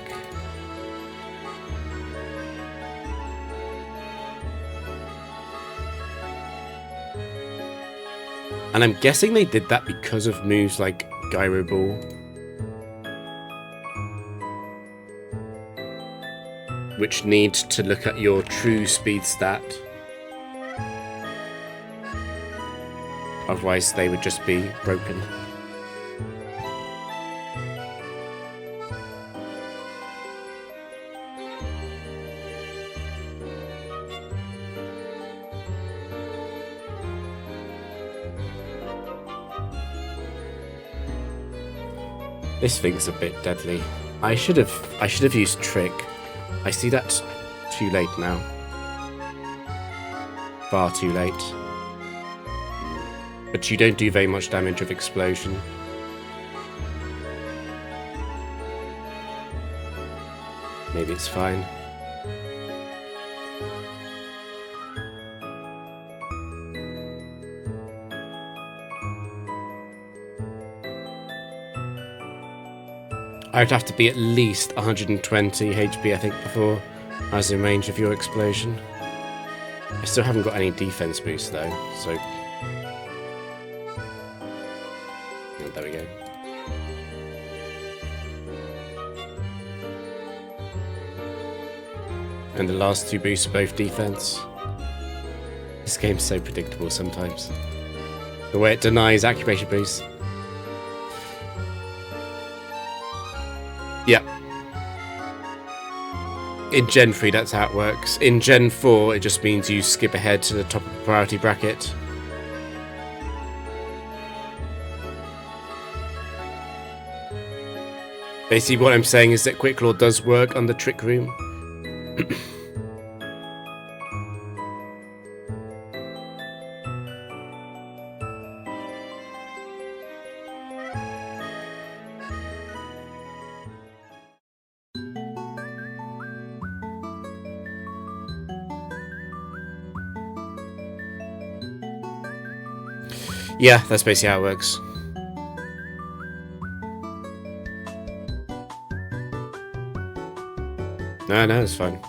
And I'm guessing they did that because of moves like Gyro Ball. Which need to look at your true speed stat. Otherwise they would just be broken. This thing's a bit deadly. I should have used Trick. I see that too late now. Far too late. But you don't do very much damage with explosion. Maybe it's fine. I'd have to be at least 120 HP, I think, before I was in range of your explosion. I still haven't got any defense boost though, so... Oh, there we go. And the last two boosts are both defense. This game's so predictable sometimes. The way it denies accuracy boosts. Yeah. In Gen 3, that's how it works. In Gen 4, it just means you skip ahead to the top of the priority bracket. Basically, what I'm saying is that Quick Claw does work on the Trick Room. Yeah, that's basically how it works. No, it's fine.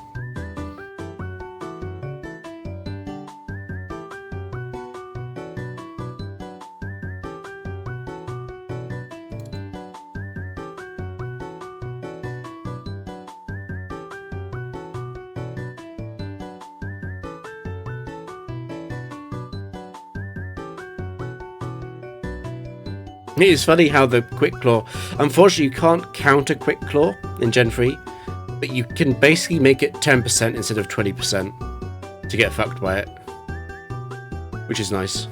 It's funny how the Quick Claw... Unfortunately, you can't counter Quick Claw in Gen 3, but you can basically make it 10% instead of 20% to get fucked by it, which is nice.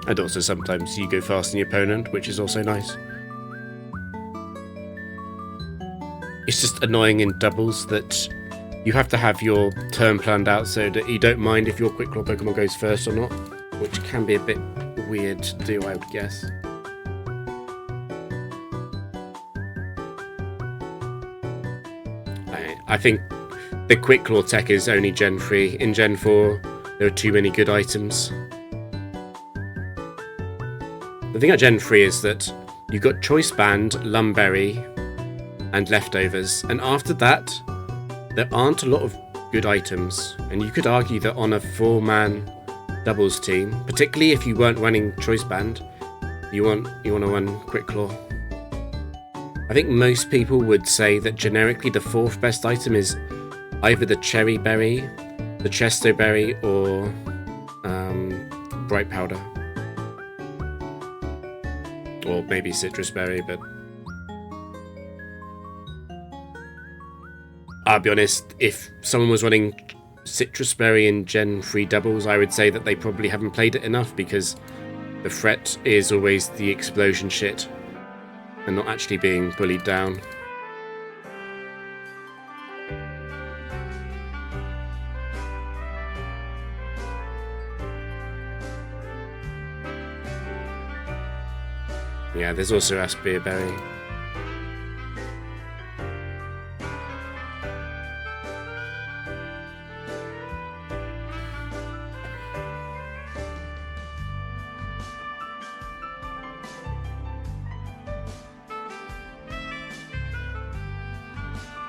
And also sometimes you go faster than your opponent, which is also nice. It's just annoying in doubles that you have to have your turn planned out so that you don't mind if your Quick Claw Pokemon goes first or not, which can be a bit weird to do, I would guess. I think the Quick Claw tech is only Gen 3. In Gen 4, there are too many good items. The thing at Gen 3 is that you've got Choice Band, Lumberry, and Leftovers, and after that, there aren't a lot of good items, and you could argue that on a 4-man doubles team, particularly if you weren't running Choice Band, you want to run Quick Claw. I think most people would say that generically the 4th best item is either the Cherry Berry, the Chesto Berry, or Bright Powder. Or maybe Citrus Berry, but I'll be honest, if someone was running Citrus Berry in Gen 3 doubles, I would say that they probably haven't played it enough, because the threat is always the explosion shit and not actually being bullied down. Yeah, there's also Raspberry Berry.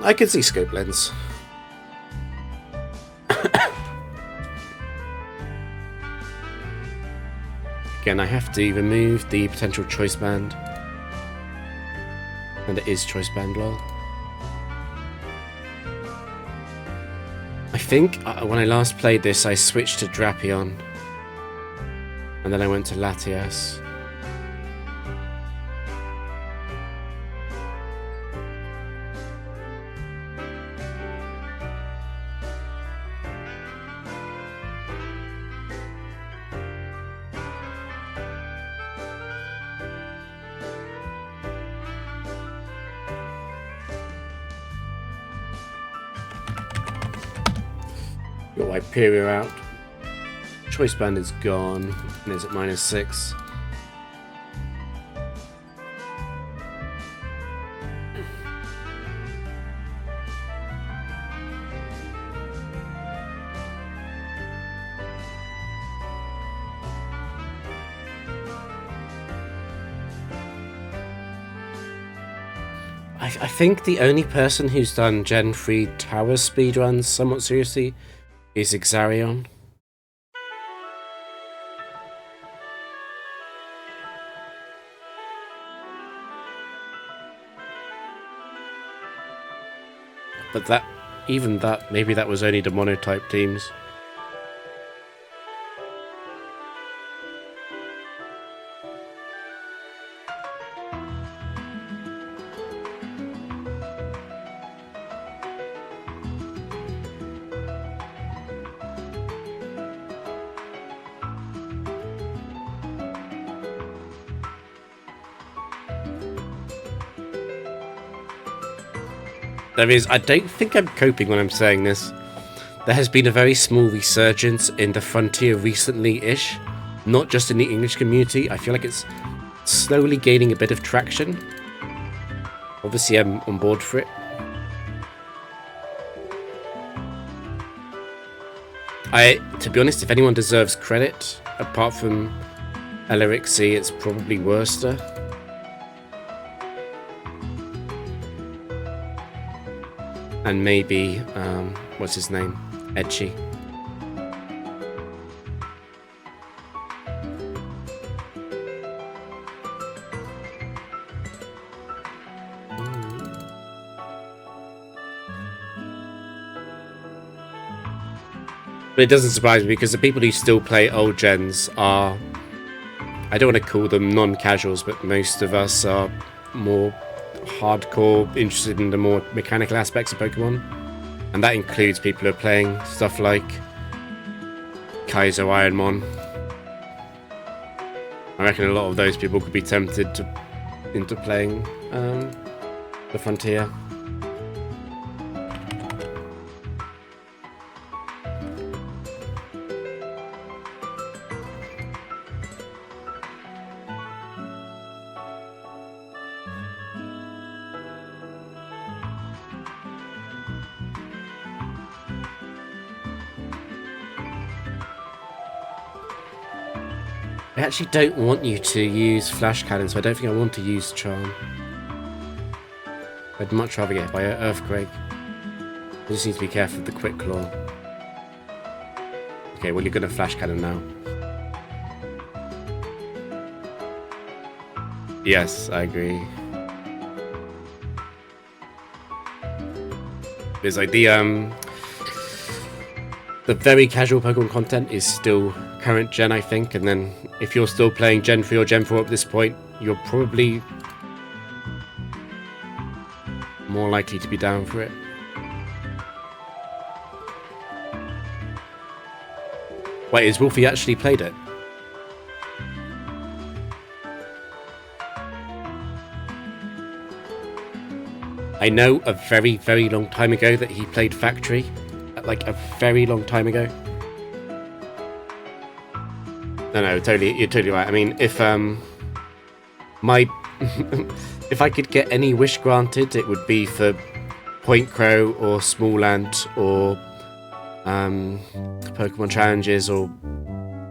I can see Scope Lens. Again, I have to remove the potential Choice Band. And it is Choice Band, lol. I think when I last played this, I switched to Drapion. And then I went to Latias. Got Hyperia out. Choice band is gone, and is at -6. I think the only person who's done Gen 3 tower speedruns somewhat seriously is Xarion. But even that, maybe that was only the monotype teams. I don't think I'm coping when I'm saying this. There has been a very small resurgence in the Frontier recently-ish, not just in the English community. I feel like it's slowly gaining a bit of traction. Obviously, I'm on board for it. To be honest, if anyone deserves credit, apart from Elrixi, it's probably Worcester. And maybe, what's his name? Edgy. But it doesn't surprise me because the people who still play old gens are, I don't want to call them non-casuals, but most of us are more hardcore, interested in the more mechanical aspects of Pokemon, and that includes people who are playing stuff like Kaizo Ironmon. I reckon a lot of those people could be tempted into playing the Frontier. I actually don't want you to use Flash Cannon, so I don't think I want to use Charm. I'd much rather get hit by an Earthquake. I just need to be careful with the Quick Claw. Okay, well, you're going to Flash Cannon now. Yes, I agree. There's like the very casual Pokemon content is still current gen, I think, and then if you're still playing Gen 3 or Gen 4 at this point, you're probably more likely to be down for it. Wait, has Wolfie actually played it? I know a very, very long time ago that he played Factory. Like a very long time ago. No, totally, you're totally right. I mean, if if I could get any wish granted, it would be for Point Crow or Small or Pokemon Challenges or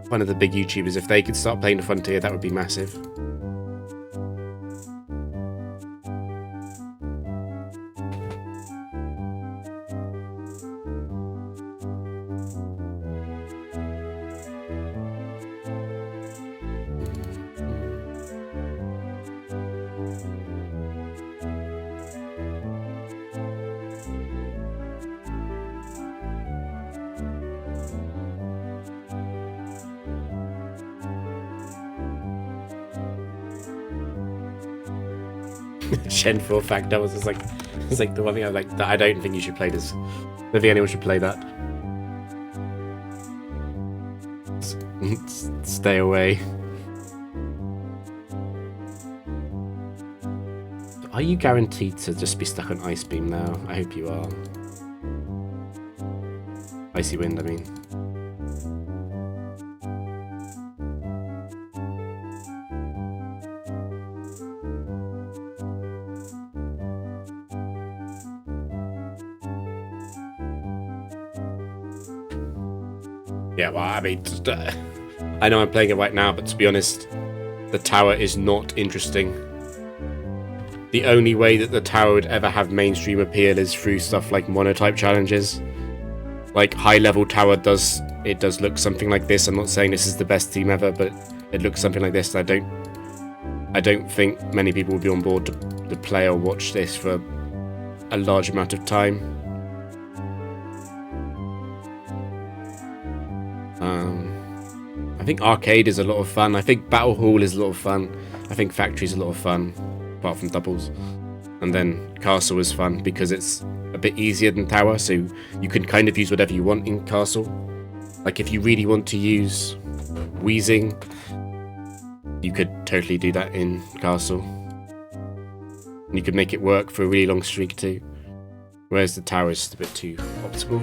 one of the big YouTubers. If they could start playing the Frontier, that would be massive. Gen 4 fact that was just like, it's like the one thing I like that I don't think you should play this. I don't think anyone should play that. Stay away. Are you guaranteed to just be stuck on Ice Beam now? I hope you are. Icy wind, I mean. Yeah, well, I mean, I know I'm playing it right now, but to be honest, the tower is not interesting. The only way that the tower would ever have mainstream appeal is through stuff like monotype challenges. Like, high-level tower does look something like this. I'm not saying this is the best team ever, but it looks something like this. I don't think many people will be on board to play or watch this for a large amount of time. I think arcade is a lot of fun. I think battle hall is a lot of fun. I think factory is a lot of fun, apart from doubles. And then castle is fun because it's a bit easier than tower, so you can kind of use whatever you want in castle. Like if you really want to use wheezing, you could totally do that in castle. And you could make it work for a really long streak too. Whereas the tower is just a bit too optimal.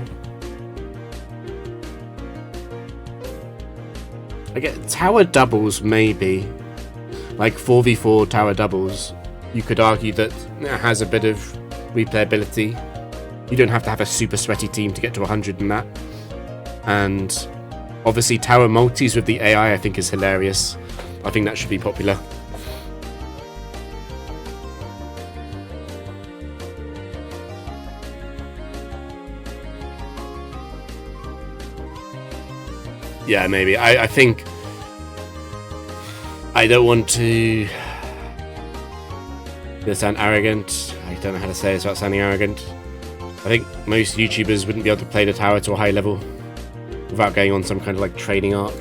I get tower doubles maybe. Like 4v4 tower doubles. You could argue that it has a bit of replayability. You don't have to have a super sweaty team to get to 100 in that. And obviously tower multis with the AI I think is hilarious. I think that should be popular. Yeah, maybe. I think I don't want to sound arrogant. I don't know how to say this without sounding arrogant. I think most YouTubers wouldn't be able to play the tower to a high level without going on some kind of like training arc.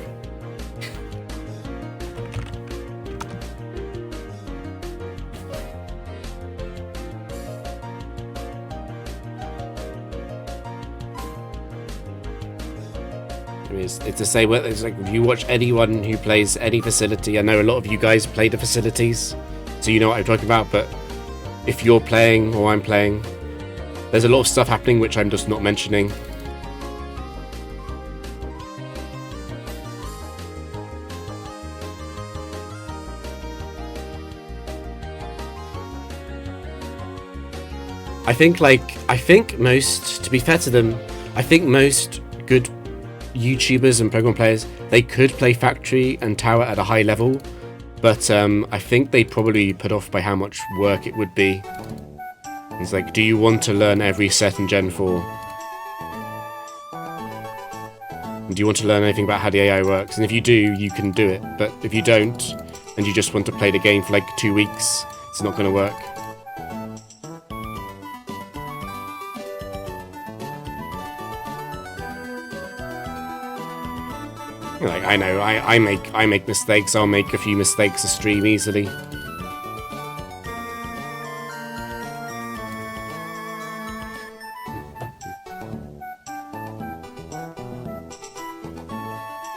I mean, it's to say, well, it's like if you watch anyone who plays any facility, I know a lot of you guys play the facilities, so you know what I'm talking about, but if you're playing or I'm playing, there's a lot of stuff happening which I'm just not mentioning. I think most, to be fair to them, I think most good YouTubers and Pokemon players, they could play Factory and Tower at a high level, but I think they'd probably be put off by how much work it would be. It's like, do you want to learn every set in Gen 4? Do you want to learn anything about how the AI works? And if you do, you can do it, but if you don't, and you just want to play the game for like 2 weeks, it's not going to work. Like, I know, I make mistakes. I'll make a few mistakes a stream easily.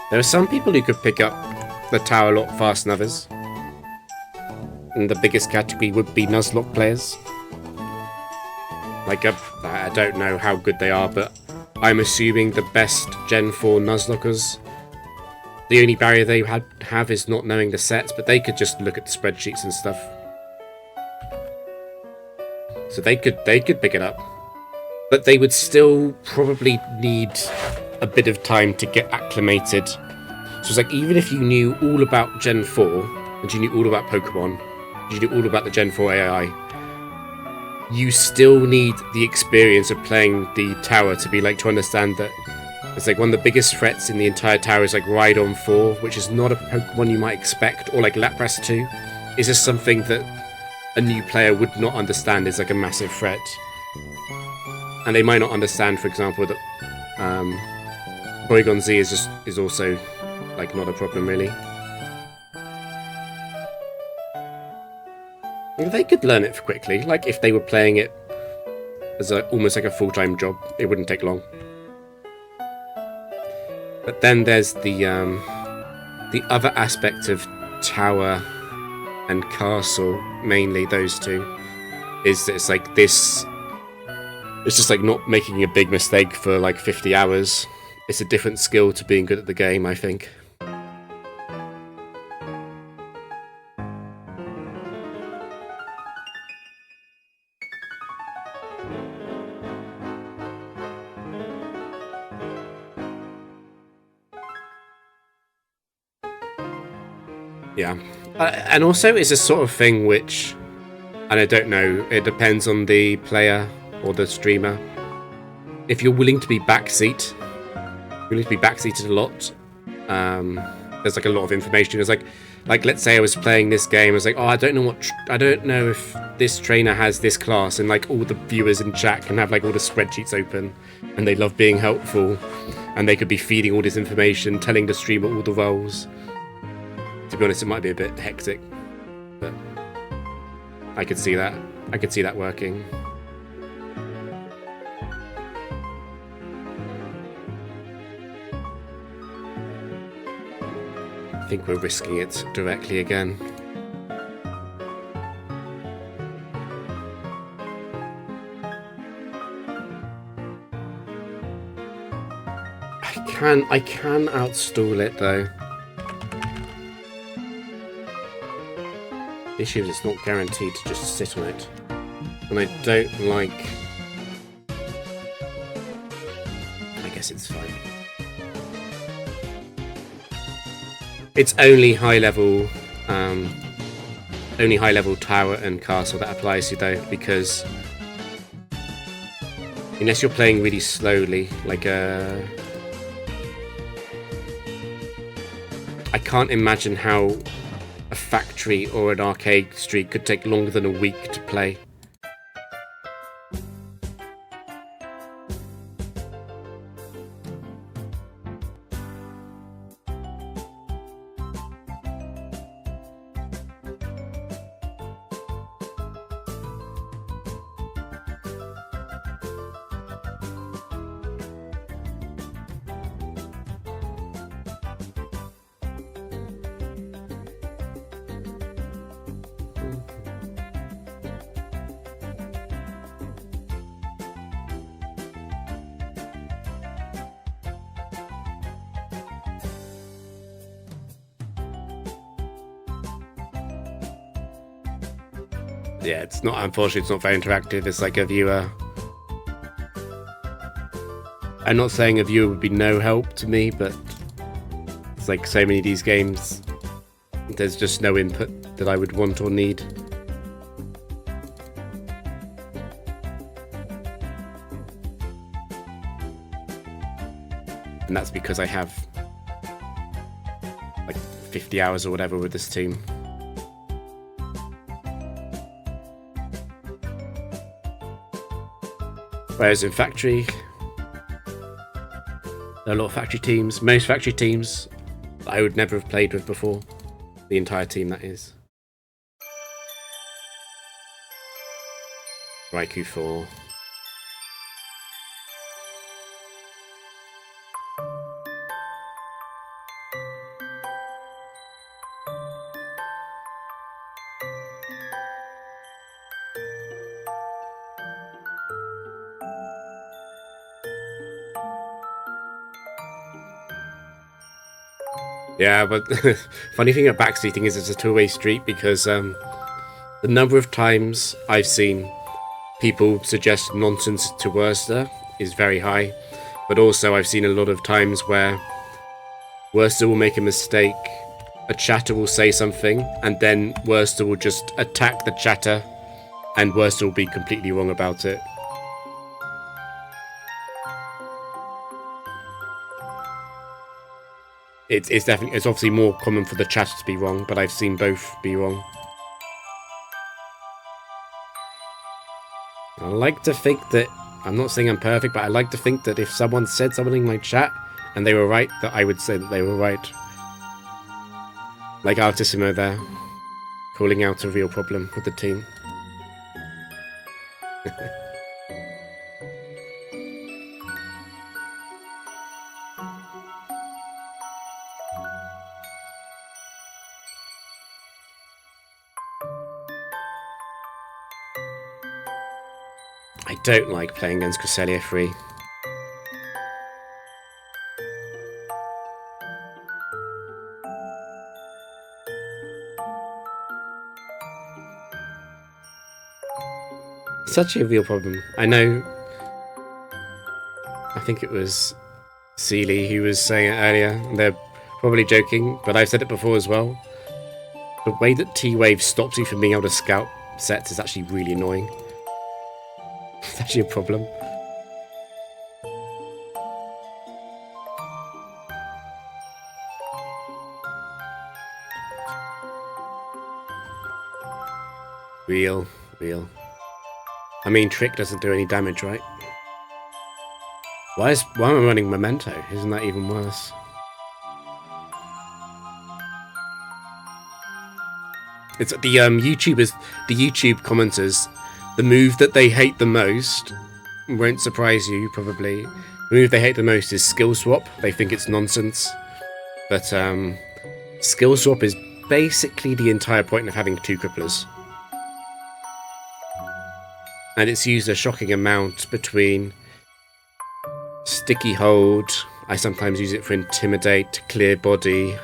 There are some people who could pick up the tower a lot faster than others. And the biggest category would be Nuzlocke players. Like, I don't know how good they are, but I'm assuming the best Gen 4 Nuzlockers, the only barrier they have is not knowing the sets, but they could just look at the spreadsheets and stuff. So they could pick it up. But they would still probably need a bit of time to get acclimated. So it's like, even if you knew all about Gen 4, and you knew all about Pokemon, you knew all about the Gen 4 AI, you still need the experience of playing the tower to be like, to understand that it's like one of the biggest threats in the entire tower is like Rhydon 4, which is not a Pokemon you might expect, or like Lapras 2. Is just something that a new player would not understand is like a massive threat. And they might not understand, for example, that Porygon Z is also like not a problem really. They could learn it quickly, like if they were playing it as almost like a full-time job, it wouldn't take long. But then there's the other aspect of tower and castle, mainly those two, is that it's like this It's just like not making a big mistake for like 50 hours. It's a different skill to being good at the game, I think. Yeah. And also it's a sort of thing which, and I don't know, it depends on the player or the streamer. If you're willing to be backseated a lot, there's like a lot of information. It's like let's say I was playing this game, I was like, oh, I don't know if this trainer has this class, and like all the viewers in chat can have like all the spreadsheets open, and they love being helpful, and they could be feeding all this information, telling the streamer all the roles. To be honest, it might be a bit hectic, but I could see that. I could see that working. I think we're risking it directly again. I can outstall it though. The issue is it's not guaranteed to just sit on it. And I don't like... I guess it's fine. It's only high level tower and castle that applies to though, because unless you're playing really slowly, like I can't imagine how a factory or an arcade streak could take longer than a week to play. Yeah, it's not, unfortunately, it's not very interactive. It's like a viewer. I'm not saying a viewer would be no help to me, but it's like so many of these games, there's just no input that I would want or need. And that's because I have like 50 hours or whatever with this team. Whereas in factory, there are a lot of factory teams. Most factory teams I would never have played with before. The entire team, that is. Raikou 4. Yeah, but funny thing about backseating is it's a two-way street, because the number of times I've seen people suggest nonsense to Worcester is very high, but also I've seen a lot of times where Worcester will make a mistake, a chatter will say something, and then Worcester will just attack the chatter, and Worcester will be completely wrong about it. It's definitely, it's obviously more common for the chatter to be wrong, but I've seen both be wrong. I like to think that, I'm not saying I'm perfect, but I like to think that if someone said something in my chat and they were right, that I would say that they were right. Like Artissimo there, calling out a real problem with the team. I don't like playing against Cresselia free. It's actually a real problem. I know. I think it was Seeley who was saying it earlier. And they're probably joking, but I've said it before as well. The way that T-Wave stops you from being able to scout sets is actually really annoying. It's actually a problem. Real. I mean, Trick doesn't do any damage, right? Why am I running Memento? Isn't that even worse? It's the YouTube commenters. The move that they hate the most won't surprise you, probably. The move they hate the most is skill swap. They think it's nonsense, but skill swap is basically the entire point of having 2 cripplers. And it's used a shocking amount between Sticky Hold, I sometimes use it for Intimidate, Clear Body,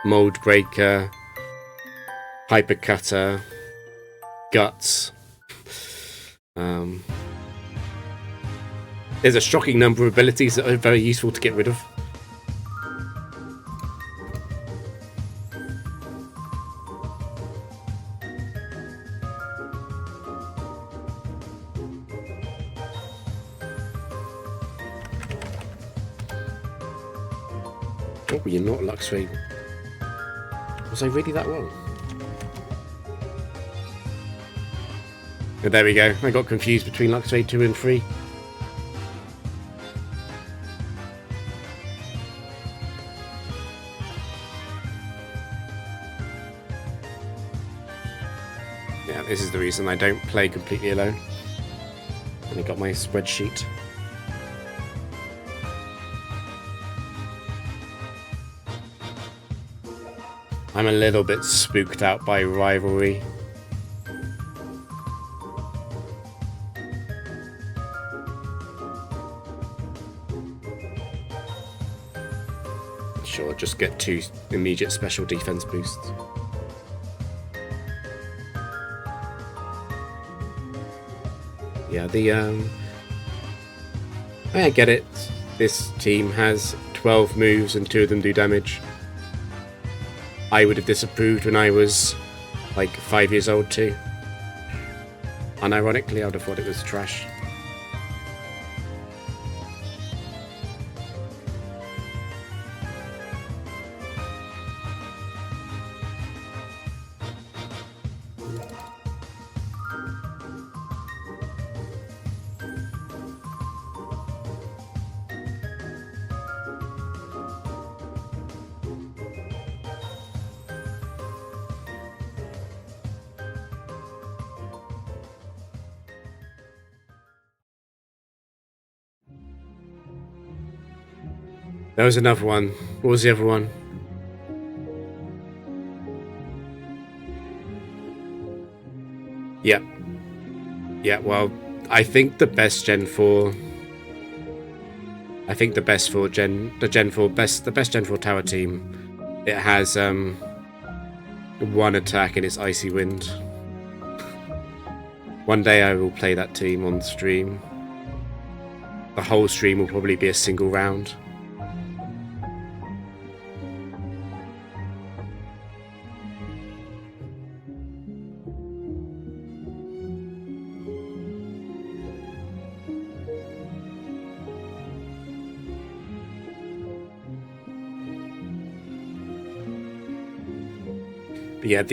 Mold Breaker, Hyper Cutter, Guts. There's a shocking number of abilities that are very useful to get rid of. Oh, you're not Luxray. Was I really that wrong? Oh, there we go. I got confused between Luxray 2 and 3. Yeah, this is the reason I don't play completely alone. I got my spreadsheet. I'm a little bit spooked out by rivalry. Sure, just get 2 immediate special defense boosts. Yeah, I get it. This team has 12 moves and 2 of them do damage. I would have disapproved when I was like 5 years old too. Unironically, I would have thought it was trash. There was another one. What was the other one? Yep. Yeah, well, I think the best Gen 4... I think the best Gen 4 tower team, it has 1 attack and it's Icy Wind. One day I will play that team on stream. The whole stream will probably be a single round. But yeah,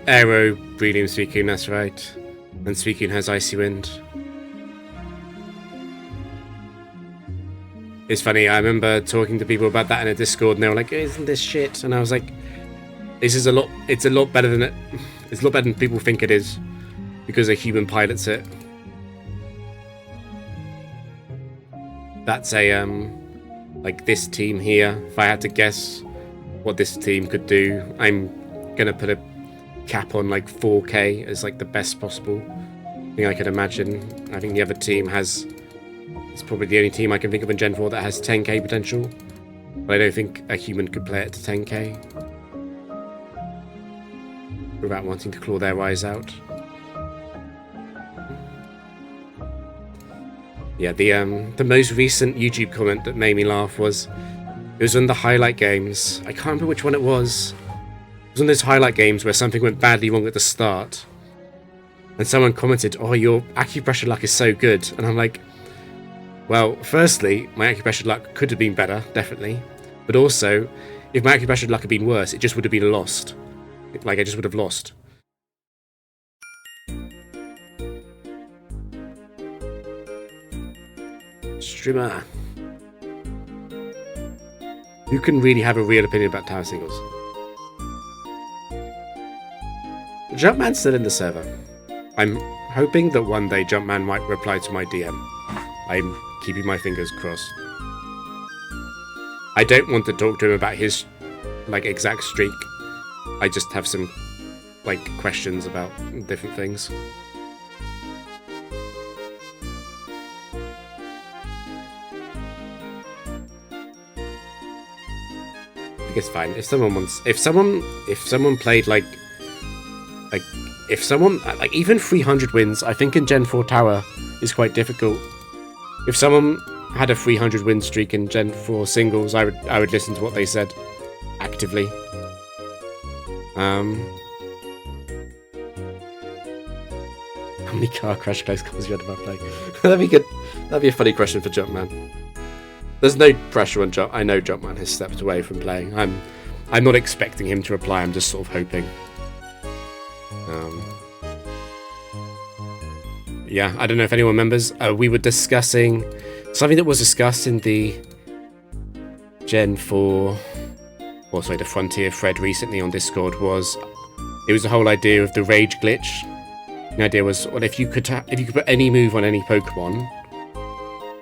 Aero breeding Suicune, that's right. And Suicune has Icy Wind. It's funny, I remember talking to people about that in a Discord and they were like, isn't this shit? And I was like, it's a lot better than it's a lot better than people think it is. Because a human pilots it. That's a like this team here, if I had to guess what this team could do, I'm gonna put a cap on like 4k as like the best possible thing I could imagine. I think the other team has... It's probably the only team I can think of in Gen 4 that has 10k potential. But I don't think a human could play it to 10k without wanting to claw their eyes out. Yeah, the most recent YouTube comment that made me laugh was... It was on the highlight games. I can't remember which one it was. It was one of those highlight games where something went badly wrong at the start. And someone commented, "Oh, your acupressure luck is so good." And I'm like... Well, firstly, my acupressure luck could have been better, definitely. But also, if my acupressure luck had been worse, it just would have been lost. Like, I just would have lost. Streamer. Who can really have a real opinion about tower singles? Jumpman's still in the server. I'm hoping that one day Jumpman might reply to my DM. I'm keeping my fingers crossed. I don't want to talk to him about his, like, exact streak. I just have some, like, questions about different things. I think it's fine. If someone wants... If someone played, like, if someone... Like, even 300 wins, I think in Gen 4 Tower is quite difficult. If someone had a 300 win streak in Gen 4 singles, I would listen to what they said actively. How many car crash close calls you had about play? That'd be good. That'd be a funny question for Jumpman. There's no pressure on Jump. I know Jumpman has stepped away from playing. I'm not expecting him to reply. I'm just sort of hoping. Yeah, I don't know if anyone remembers. We were discussing something that was discussed in the Gen 4, or sorry, the Frontier thread recently on Discord. It was the whole idea of the rage glitch. The idea was, well, if you could put any move on any Pokemon,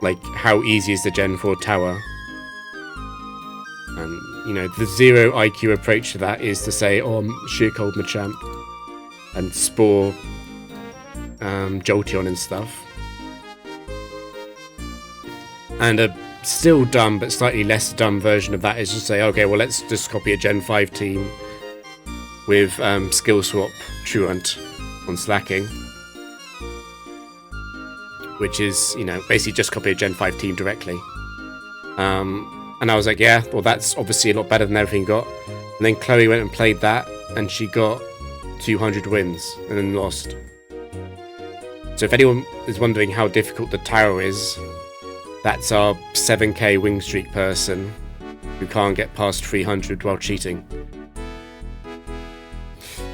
like how easy is the Gen 4 Tower? And you know, the zero IQ approach to that is to say, "Oh, sheer cold Machamp," and Spore. Jolteon and stuff. And a still dumb but slightly less dumb version of that is to say, okay, well, let's just copy a Gen 5 team with skill swap Truant on Slacking, which is, you know, basically just copy a Gen 5 team directly. And I was like, yeah, well, that's obviously a lot better than everything got. And then Chloe went and played that, and she got 200 wins and then lost. So if anyone is wondering how difficult the tower is, that's our 7k wing streak person who can't get past 300 while cheating.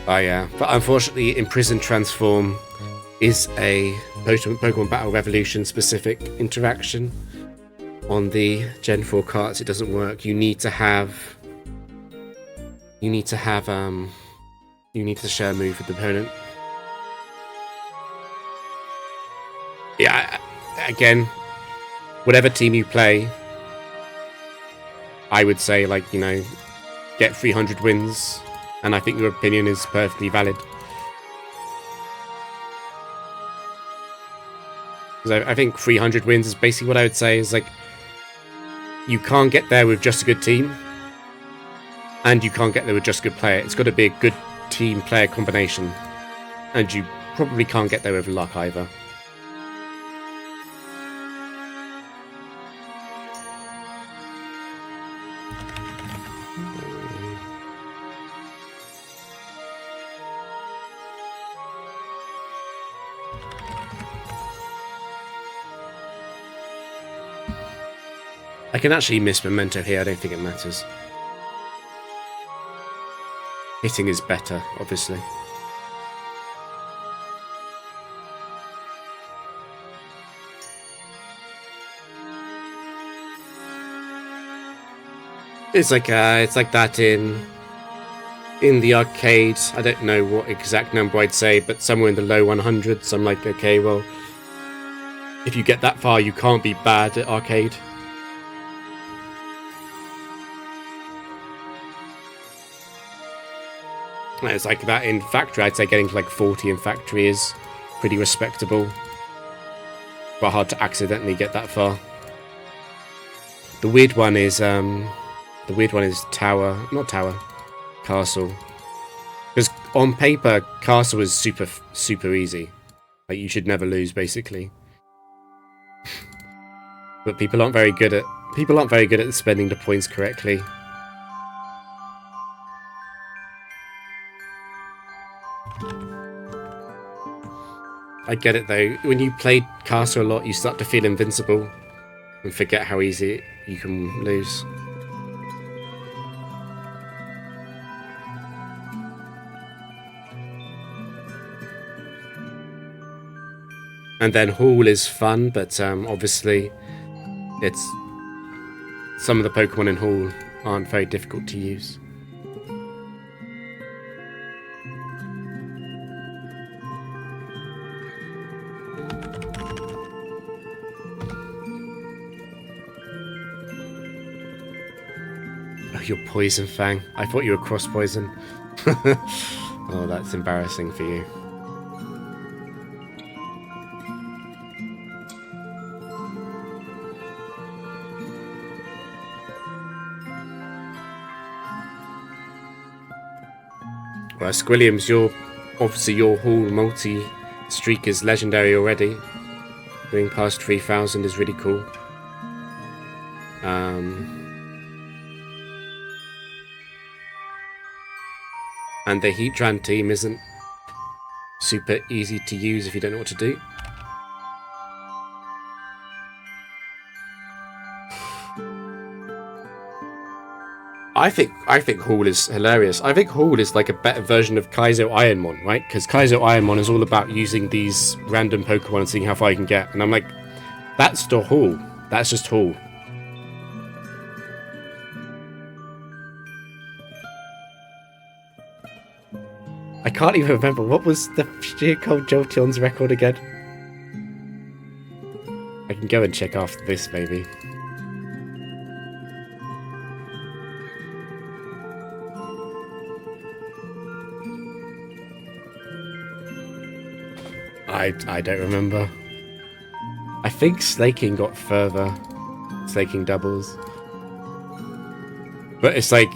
Oh yeah, but unfortunately Imprison Transform is a Pokemon Battle Revolution specific interaction. On the Gen 4 carts it doesn't work. You need to share a move with the opponent. Yeah, again, whatever team you play, I would say, like, you know, get 300 wins, and I think your opinion is perfectly valid. Because I think 300 wins is basically what I would say is, like, you can't get there with just a good team, and you can't get there with just a good player. It's got to be a good team-player combination, and you probably can't get there with luck either. I can actually miss Memento here, I don't think it matters. Hitting is better, obviously. It's like that in the arcade. I don't know what exact number I'd say, but somewhere in the low 100s. I'm like, okay, well, if you get that far, you can't be bad at arcade. It's like that in Factory. I'd say getting to like 40 in Factory is pretty respectable, but hard to accidentally get that far. The weird one is castle. Because on paper, castle is super easy. Like, you should never lose, basically. But people aren't very good at spending the points correctly. I get it though. When you play castle a lot, you start to feel invincible and forget how easy you can lose. And then Hall is fun, but obviously it's some of the Pokemon in Hall aren't very difficult to use. Oh, you're Poison Fang. I thought you were Cross Poison. Oh, that's embarrassing for you. Well, Squilliams, obviously your Hall multi-streak is legendary already. Going past 3,000 is really cool. And the Heatran team isn't super easy to use if you don't know what to do. I think Hall is hilarious. I think Hall is like a better version of Kaizo Ironmon, right? Because Kaizo Ironmon is all about using these random Pokemon and seeing how far you can get. And I'm like, that's the Hall. That's just Hall. I can't even remember. What was the Sheer-Cold Jolteon's record again? I can go and check after this, maybe. I don't remember. I think Slaking got further. Slaking doubles. But it's like,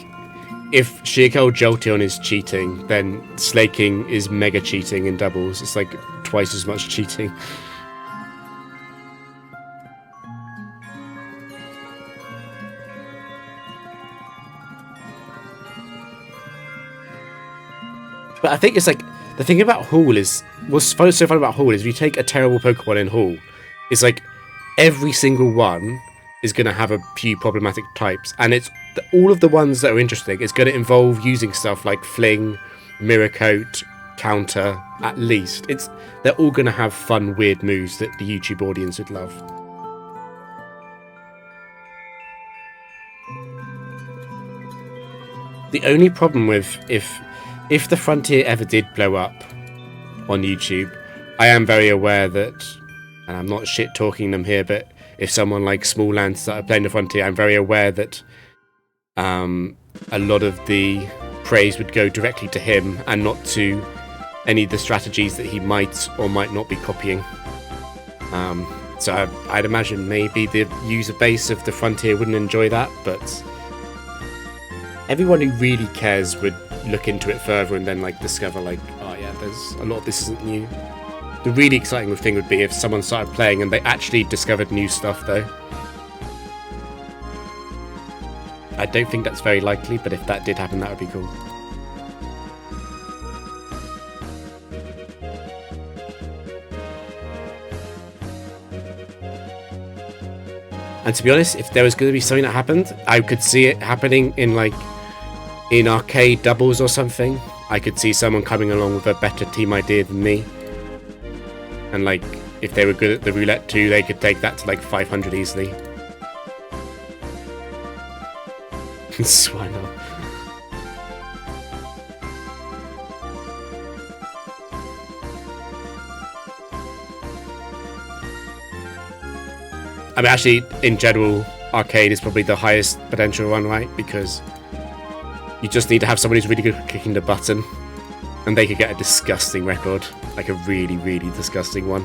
if Sheer-Cold Jolteon is cheating, then Slaking is mega cheating in doubles. It's like twice as much cheating. But I think it's like, the thing about Hall is, what's so fun about Hall is if you take a terrible Pokemon in Hall, it's like every single one is going to have a few problematic types, and it's all of the ones that are interesting is going to involve using stuff like Fling, Mirror Coat, Counter, at least. They're all going to have fun, weird moves that the YouTube audience would love. The only problem with if the Frontier ever did blow up on YouTube, I am very aware that, and I'm not shit talking them here, but if someone like Small Land started playing the Frontier, I'm very aware that a lot of the praise would go directly to him and not to any of the strategies that he might or might not be copying. So I'd imagine maybe the user base of the Frontier wouldn't enjoy that, but everyone who really cares would look into it further and then like discover like, oh yeah, there's a lot of this isn't new. The really exciting thing would be if someone started playing and they actually discovered new stuff though. I don't think that's very likely, but if that did happen, that would be cool. And to be honest, if there was going to be something that happened, I could see it happening in arcade doubles or something. I could see someone coming along with a better team idea than me. And like, if they were good at the roulette too, they could take that to like 500 easily. Why not? I mean, actually, in general, arcade is probably the highest potential one, right? Because you just need to have someone who's really good at clicking the button. And they could get a disgusting record. Like a really, really disgusting one.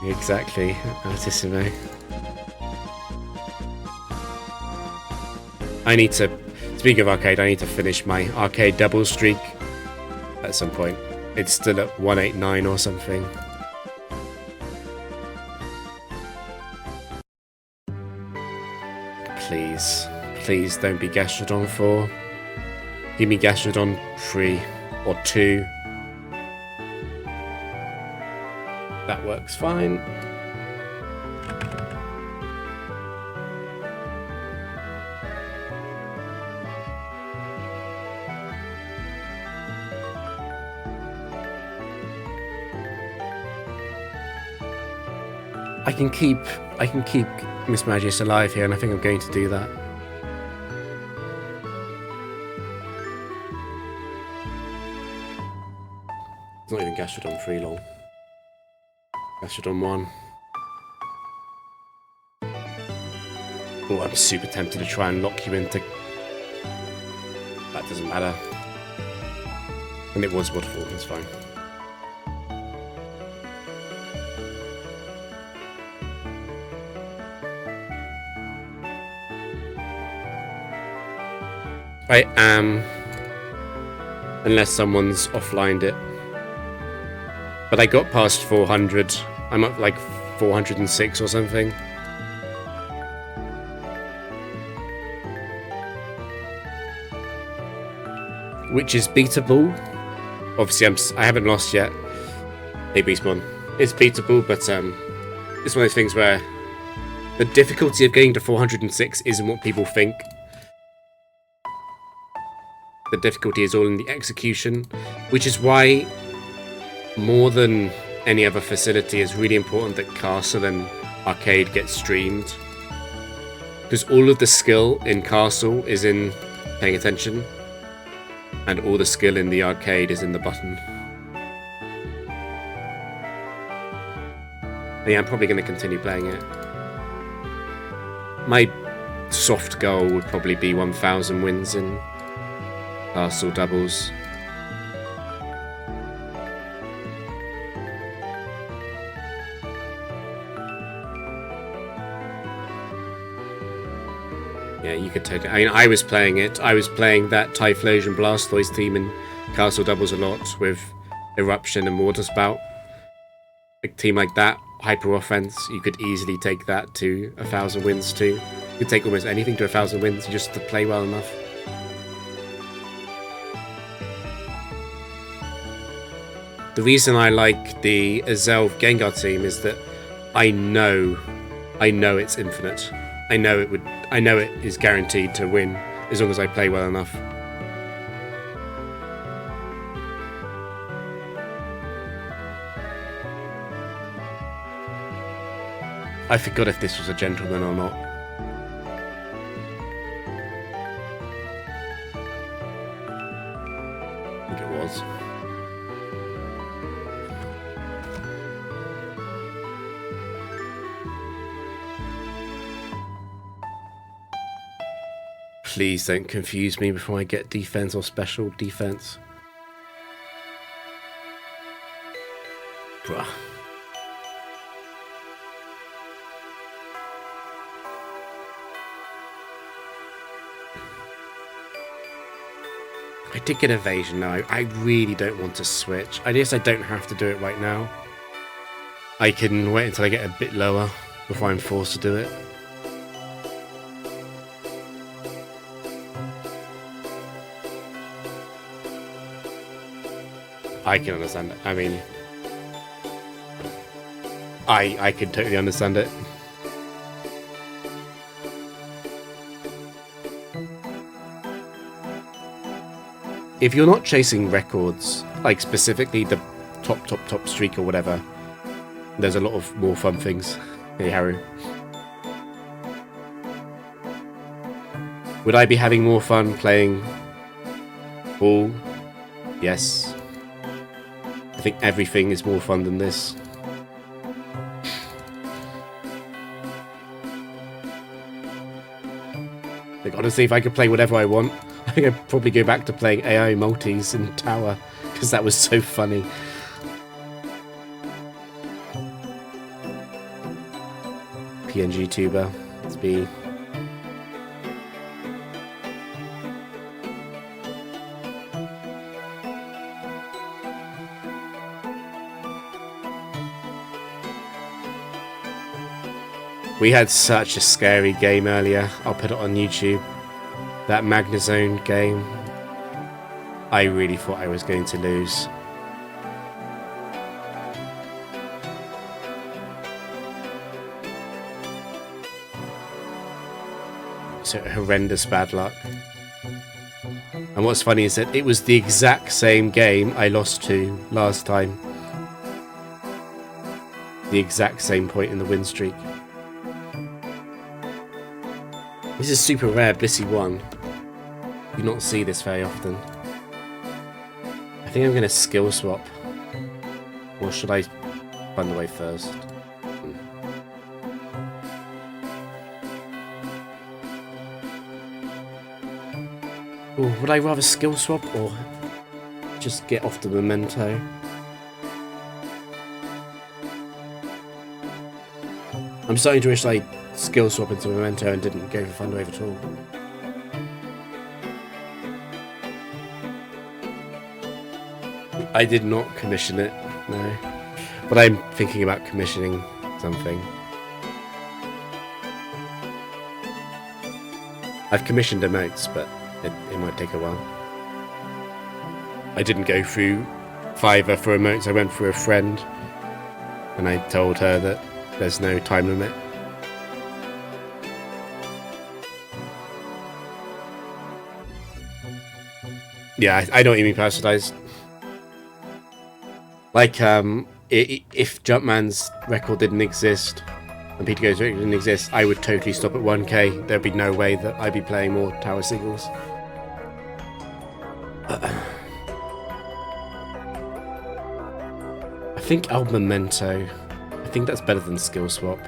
Exactly, Altissimo. I need to, speaking of arcade, I need to finish my arcade double streak at some point. It's still at 189 or something. Please, please don't be Gastrodon 4. Give me Gastrodon 3 or 2. That works fine. I can keep Miss Magius alive here, and I think I'm going to do that. It's not even Gastrodon 3 long. Gastrodon 1. Oh, I'm super tempted to try and lock you into... That doesn't matter. And it was waterfall, that's fine. I am, unless someone's offlined it. But I got past 400. I'm up like 406 or something. Which is beatable. Obviously, I haven't lost yet. Hey, Beastmon. It's beatable, but it's one of those things where the difficulty of getting to 406 isn't what people think. The difficulty is all in the execution, which is why, more than any other facility, it's really important that Castle and Arcade get streamed. Because all of the skill in Castle is in paying attention, and all the skill in the Arcade is in the button. But yeah, I'm probably going to continue playing it. My soft goal would probably be 1,000 wins in Castle doubles. Yeah, you could totally... I mean, I was playing it. I was playing that Typhlosion Blastoise team in Castle doubles a lot with Eruption and Water Spout. A team like that, Hyper Offense, you could easily take that to 1,000 wins too. You could take almost anything to 1,000 wins just to play well enough. The reason I like the Azelf Gengar team is that I know it's infinite. I know it is guaranteed to win as long as I play well enough. I forgot if this was a gentleman or not. I think it was. Please don't confuse me before I get defense or special defense. Bruh. I did get evasion now. I really don't want to switch. I guess I don't have to do it right now. I can wait until I get a bit lower before I'm forced to do it. I can understand it. I mean, I can totally understand it. If you're not chasing records, like specifically the top streak or whatever, there's a lot of more fun things. Hey, Haru. Would I be having more fun playing ball? Yes. I think everything is more fun than this. Like, honestly, if I could play whatever I want, I think I'd probably go back to playing AI multis in Tower, because that was so funny. PNG tuber. It's me. We had such a scary game earlier. I'll put it on YouTube. That Magnazone game. I really thought I was going to lose. So horrendous bad luck. And what's funny is that it was the exact same game I lost to last time. The exact same point in the win streak. This is super rare, Blissey 1. You do not see this very often. I think I'm going to skill swap. Or should I find the way first? Ooh, would I rather skill swap or just get off the memento? I'm starting to wish I skill swap into memento and didn't go for Thunderwave at all. I did not commission it, no. But I'm thinking about commissioning something. I've commissioned emotes, but it might take a while. I didn't go through Fiverr for emotes, I went through a friend. And I told her that there's no time limit. Yeah, I know what you mean, personalized. Like, if Jumpman's record didn't exist, and Peter Goes record didn't exist, I would totally stop at 1k. There'd be no way that I'd be playing more Tower Singles. I think El Memento. I think that's better than Skill Swap.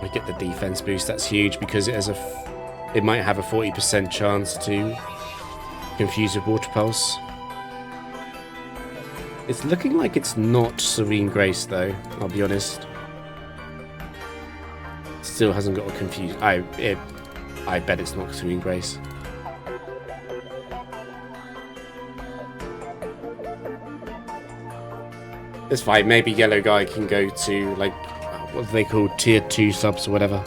I get the defense boost. That's huge because it has it might have a 40% chance to confuse with Water Pulse. It's looking like it's not Serene Grace though, I'll be honest. Still hasn't got a confuse. I bet it's not Serene Grace. It's fine, maybe Yellow Guy can go to, like, what are they called? Tier 2 subs or whatever.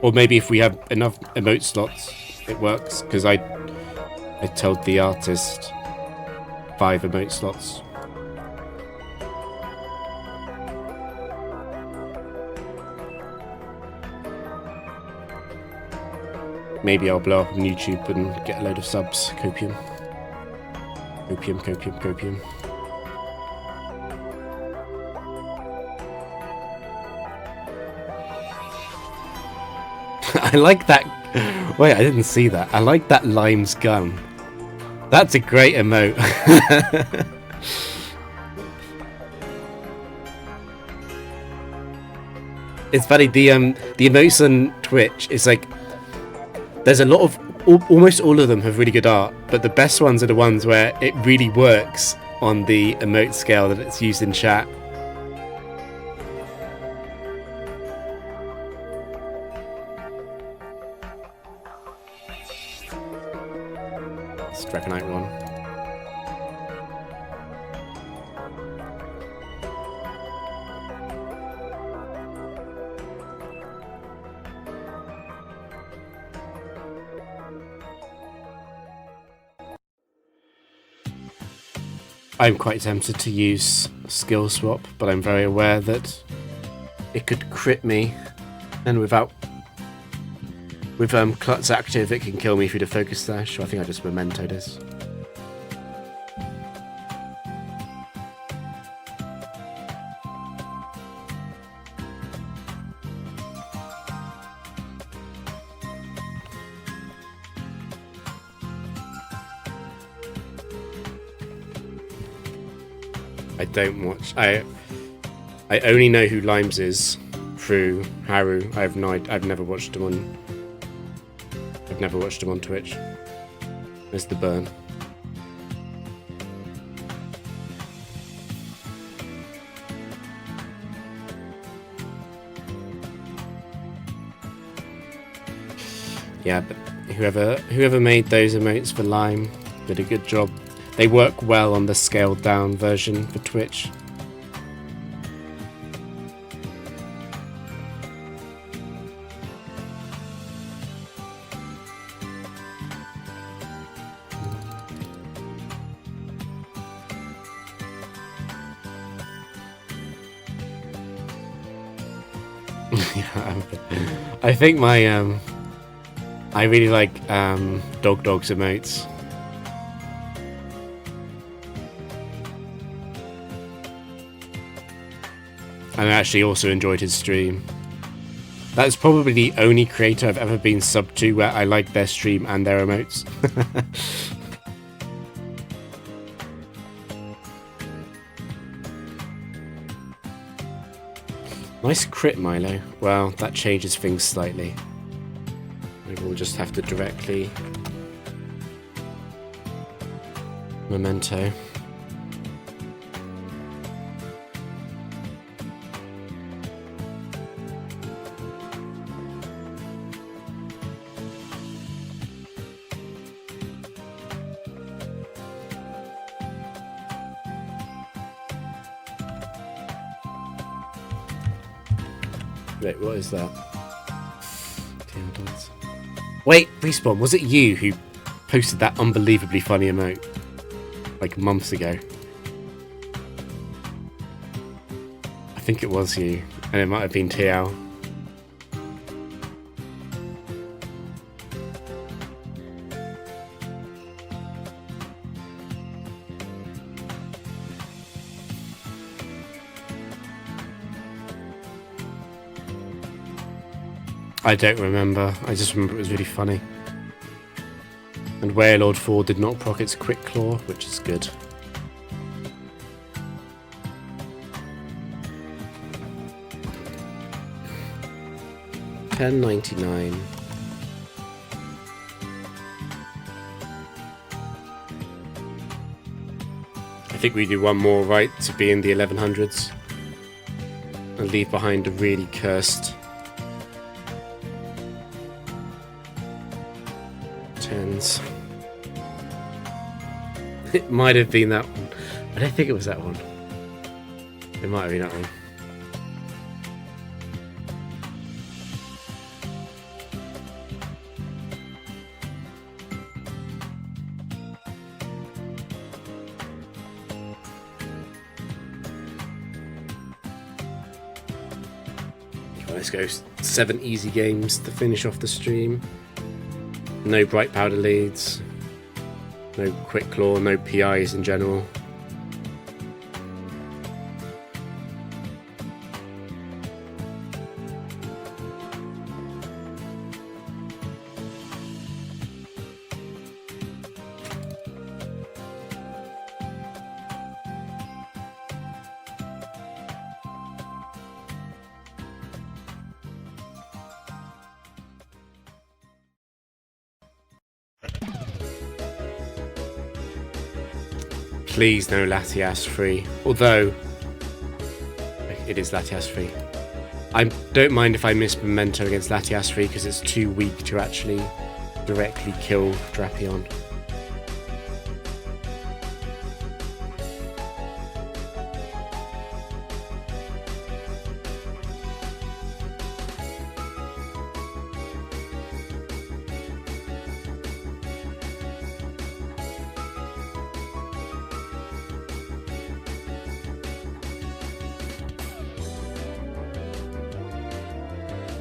Or maybe if we have enough emote slots, it works. Because I told the artist 5 emote slots. Maybe I'll blow up on YouTube and get a load of subs. Copium. Copium, copium, copium. I like that. Wait, I didn't see that. I like that Lime's gun. That's a great emote. It's funny, the emotes on Twitch, it's like there's a lot of almost all of them have really good art, but the best ones are the ones where it really works on the emote scale that it's used in chat. Dragonite one. I'm quite tempted to use Skill Swap, but I'm very aware that it could crit me, and with Klutz active, it can kill me through the Focus Slash, so I think I just Memento this. I don't watch. I only know who Limes is through Haru. I've never watched him on. I've never watched him on Twitch. There's the burn. Yeah, but whoever made those emotes for Lime did a good job. They work well on the scaled down version for Twitch. Yeah, I think my I really like Dog's emotes. And I actually also enjoyed his stream. That's probably the only creator I've ever been subbed to where I like their stream and their emotes. Nice crit, Milo. Well, that changes things slightly. Maybe we'll just have to directly memento. Wait, what is that? Wait, Respawn, was it you who posted that unbelievably funny emote? Like months ago. I think it was you, and it might have been TL. I don't remember. I just remember it was really funny. And Warelord 4 did not proc its Quick Claw, which is good. $10.99. I think we do one more right to be in the 1100s and leave behind a really cursed tens. It might have been that one. I don't think it was that one. It might have been that one. Let's go 7 easy games to finish off the stream. No bright powder leads, no quick claw, no PIs in general. Please no Latias free, although it is Latias free. I don't mind if I miss Memento against Latias free because it's too weak to actually directly kill Drapion.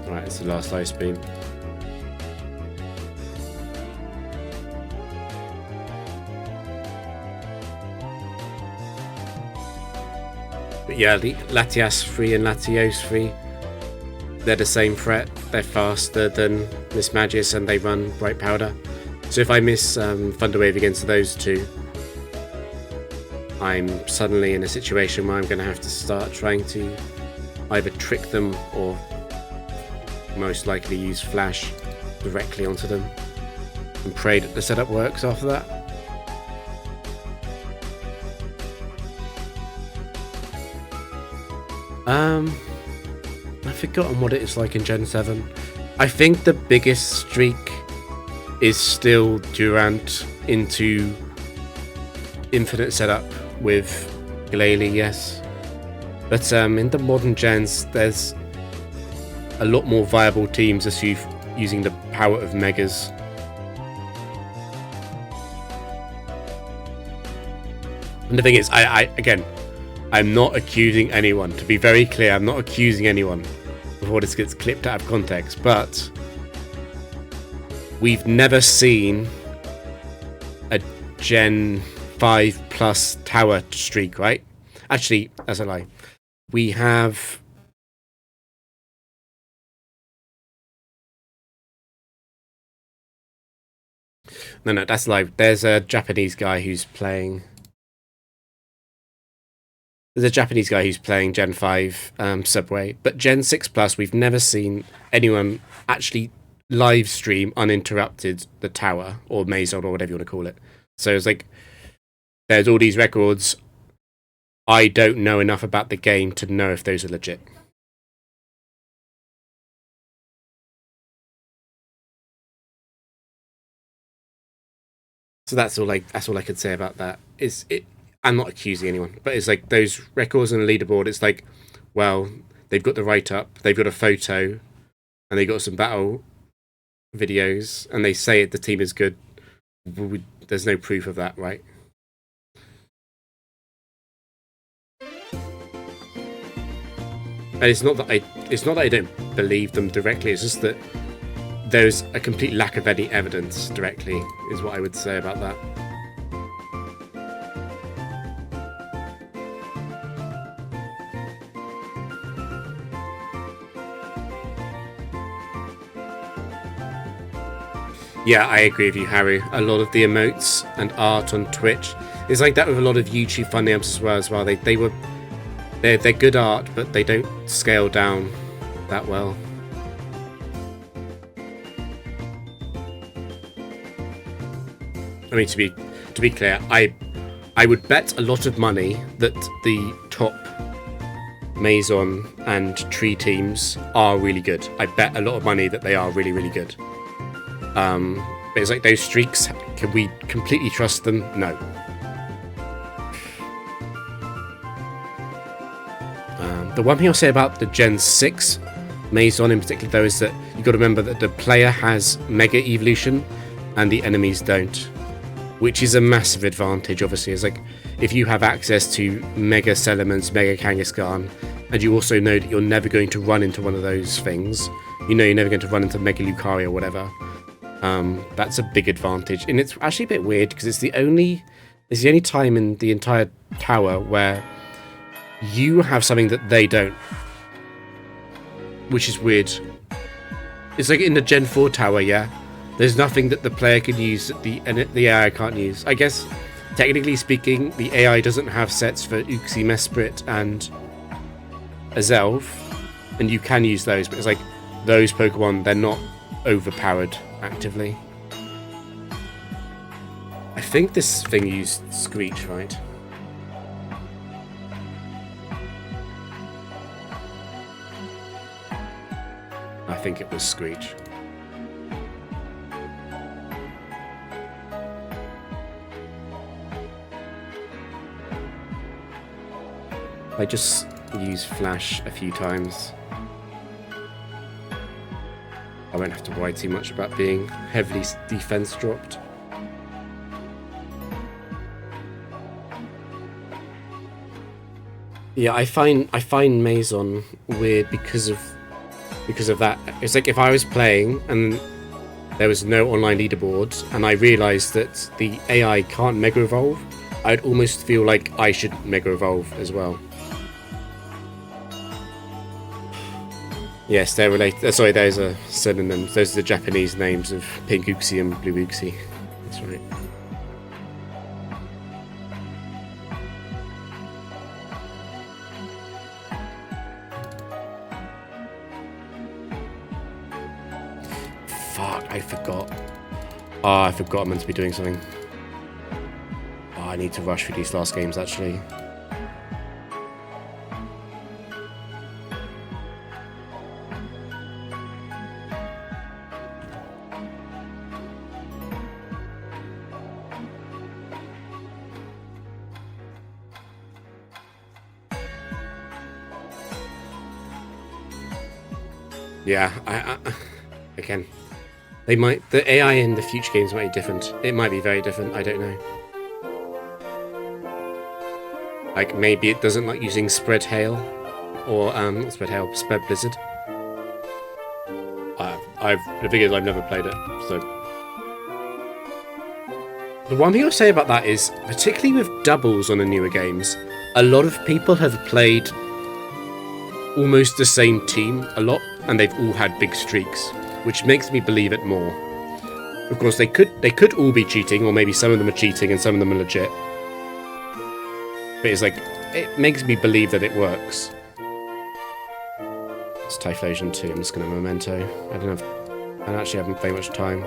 Right, it's the last ice beam. But yeah, Latias free and Latios free, they're the same threat. They're faster than Miss Magius and they run bright powder. So if I miss Thunderwave against those two, I'm suddenly in a situation where I'm going to have to start trying to either trick them or most likely use flash directly onto them and pray that the setup works after that. I've forgotten what it is like in Gen 7. I think the biggest streak is still Durant into infinite setup with Glalie, yes. But in the modern gens, there's a lot more viable teams as using the power of megas. And the thing is, I'm not accusing anyone. To be very clear, I'm not accusing anyone before this gets clipped out of context. But we've never seen a Gen 5 plus tower streak, right? Actually, that's a lie. We have... No, that's a lie. There's a Japanese guy who's playing... There's a Japanese guy who's playing Gen 5 Subway, but Gen 6 Plus, we've never seen anyone actually live stream uninterrupted the tower or Maison or whatever you want to call it. So it's like, there's all these records. I don't know enough about the game to know if those are legit. So that's all I could say about that. I'm not accusing anyone, but it's like those records on the leaderboard. It's like, well, they've got the write-up, they've got a photo, and they got some battle videos, and they say the team is good. There's no proof of that, right? And it's not that I don't believe them directly. It's just that there's a complete lack of any evidence directly, is what I would say about that. Yeah, I agree with you, Harry. A lot of the emotes and art on Twitch is like that with a lot of YouTube thumbnails as well. They're good art, but they don't scale down that well. I mean, to be clear, I would bet a lot of money that the top Maison and Tree teams are really good. I bet a lot of money that they are really, really good. But it's like those streaks, can we completely trust them? No. The one thing I'll say about the Gen 6 Maison in particular, though, is that you've got to remember that the player has Mega Evolution and the enemies don't, which is a massive advantage, obviously. It's like, if you have access to Mega Celemons, Mega Kangaskhan, and you also know that you're never going to run into one of those things, you know you're never going to run into Mega Lucario or whatever, that's a big advantage. And it's actually a bit weird because it's the only time in the entire tower where you have something that they don't, which is weird. It's like in the Gen 4 tower, yeah, there's nothing that the player can use that the AI can't use. I guess technically speaking, the AI doesn't have sets for Uxie, Mesprit and Azelf, and you can use those, but it's like those Pokemon, they're not overpowered actively. I think this thing used Screech, right? I think it was Screech. I just used Flash a few times. I won't have to worry too much about being heavily defense dropped. Yeah, I find Maison weird because of that. It's like if I was playing and there was no online leaderboard and I realised that the AI can't Mega Evolve, I'd almost feel like I should Mega Evolve as well. Yes, they're related. Sorry, those are synonyms. Those are the Japanese names of Pink Uxie and Blue Uxie. That's right. I forgot. Oh, I forgot I'm meant to be doing something. Oh, I need to rush through these last games, actually. Yeah, again, the AI in the future games might be different. It might be very different, I don't know. Like, maybe it doesn't like using spread hail, or, not spread hail, spread blizzard. The thing is, I've never played it, so. The one thing I'll say about that is, particularly with doubles on the newer games, a lot of people have played almost the same team a lot, and they've all had big streaks, which makes me believe it more. Of course, they could all be cheating, or maybe some of them are cheating and some of them are legit. But it's like, it makes me believe that it works. It's Typhlosion 2, I'm just gonna Memento. I actually haven't very much time.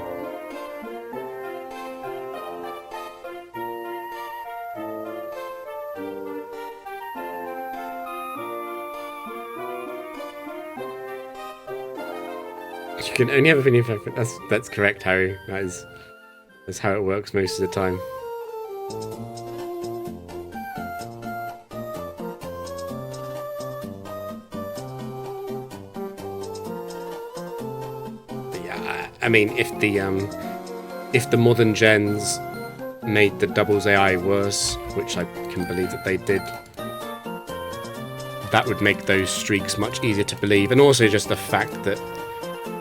You can only have a opinion for that's correct, Harry. That's how it works most of the time. But yeah, I mean, if the modern gens made the doubles AI worse, which I can believe that they did, that would make those streaks much easier to believe, and also just the fact that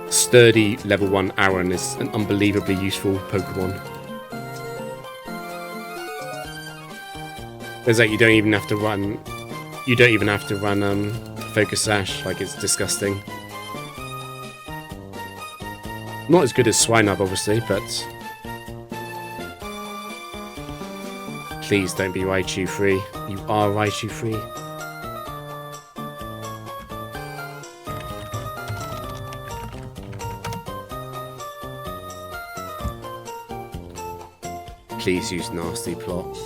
sturdy level 1 Aaron is an unbelievably useful Pokemon. There's like you don't even have to run Focus Sash, like it's disgusting. Not as good as Swinub obviously, but please don't be Raichu free. You are Raichu free. Please use Nasty Plot.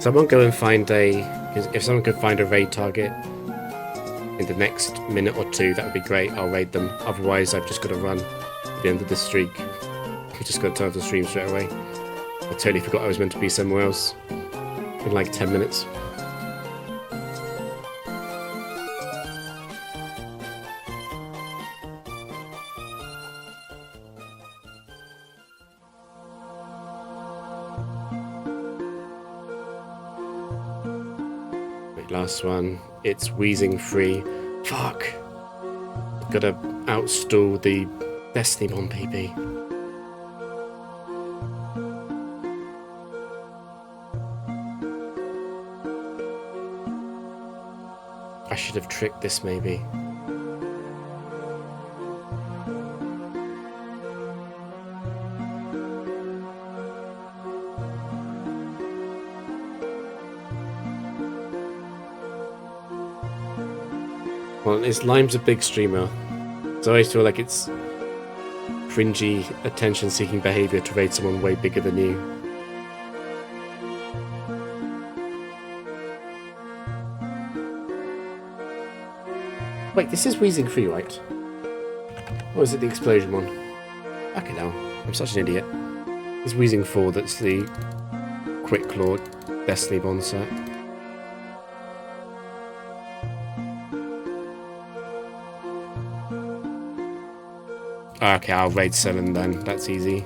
Someone go and find if someone could find a raid target in the next minute or two, that would be great. I'll raid them. Otherwise, I've just got to run at the end of the streak. I just got to turn off the stream straight away. I totally forgot I was meant to be somewhere else in like 10 minutes. Last one. It's wheezing free. Fuck. Gotta outstall the Destiny Bomb PP. I should have tricked this maybe. Well, Lime's a big streamer, so I always feel like it's cringy, attention-seeking behaviour to raid someone way bigger than you. Wait, this is wheezing free, right? Or is it the explosion one? Okay, now I'm such an idiot. It's wheezing 4. That's the Quick Claw Destiny Bond set. Okay, I'll raid 7 then. That's easy.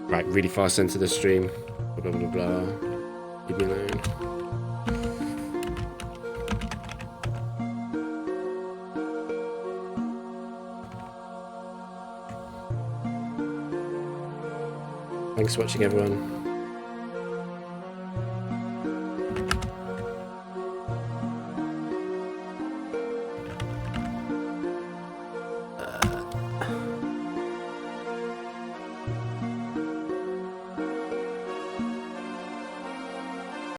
Right, really fast into the stream. Blah, blah, blah. Leave me alone. Thanks for watching, everyone.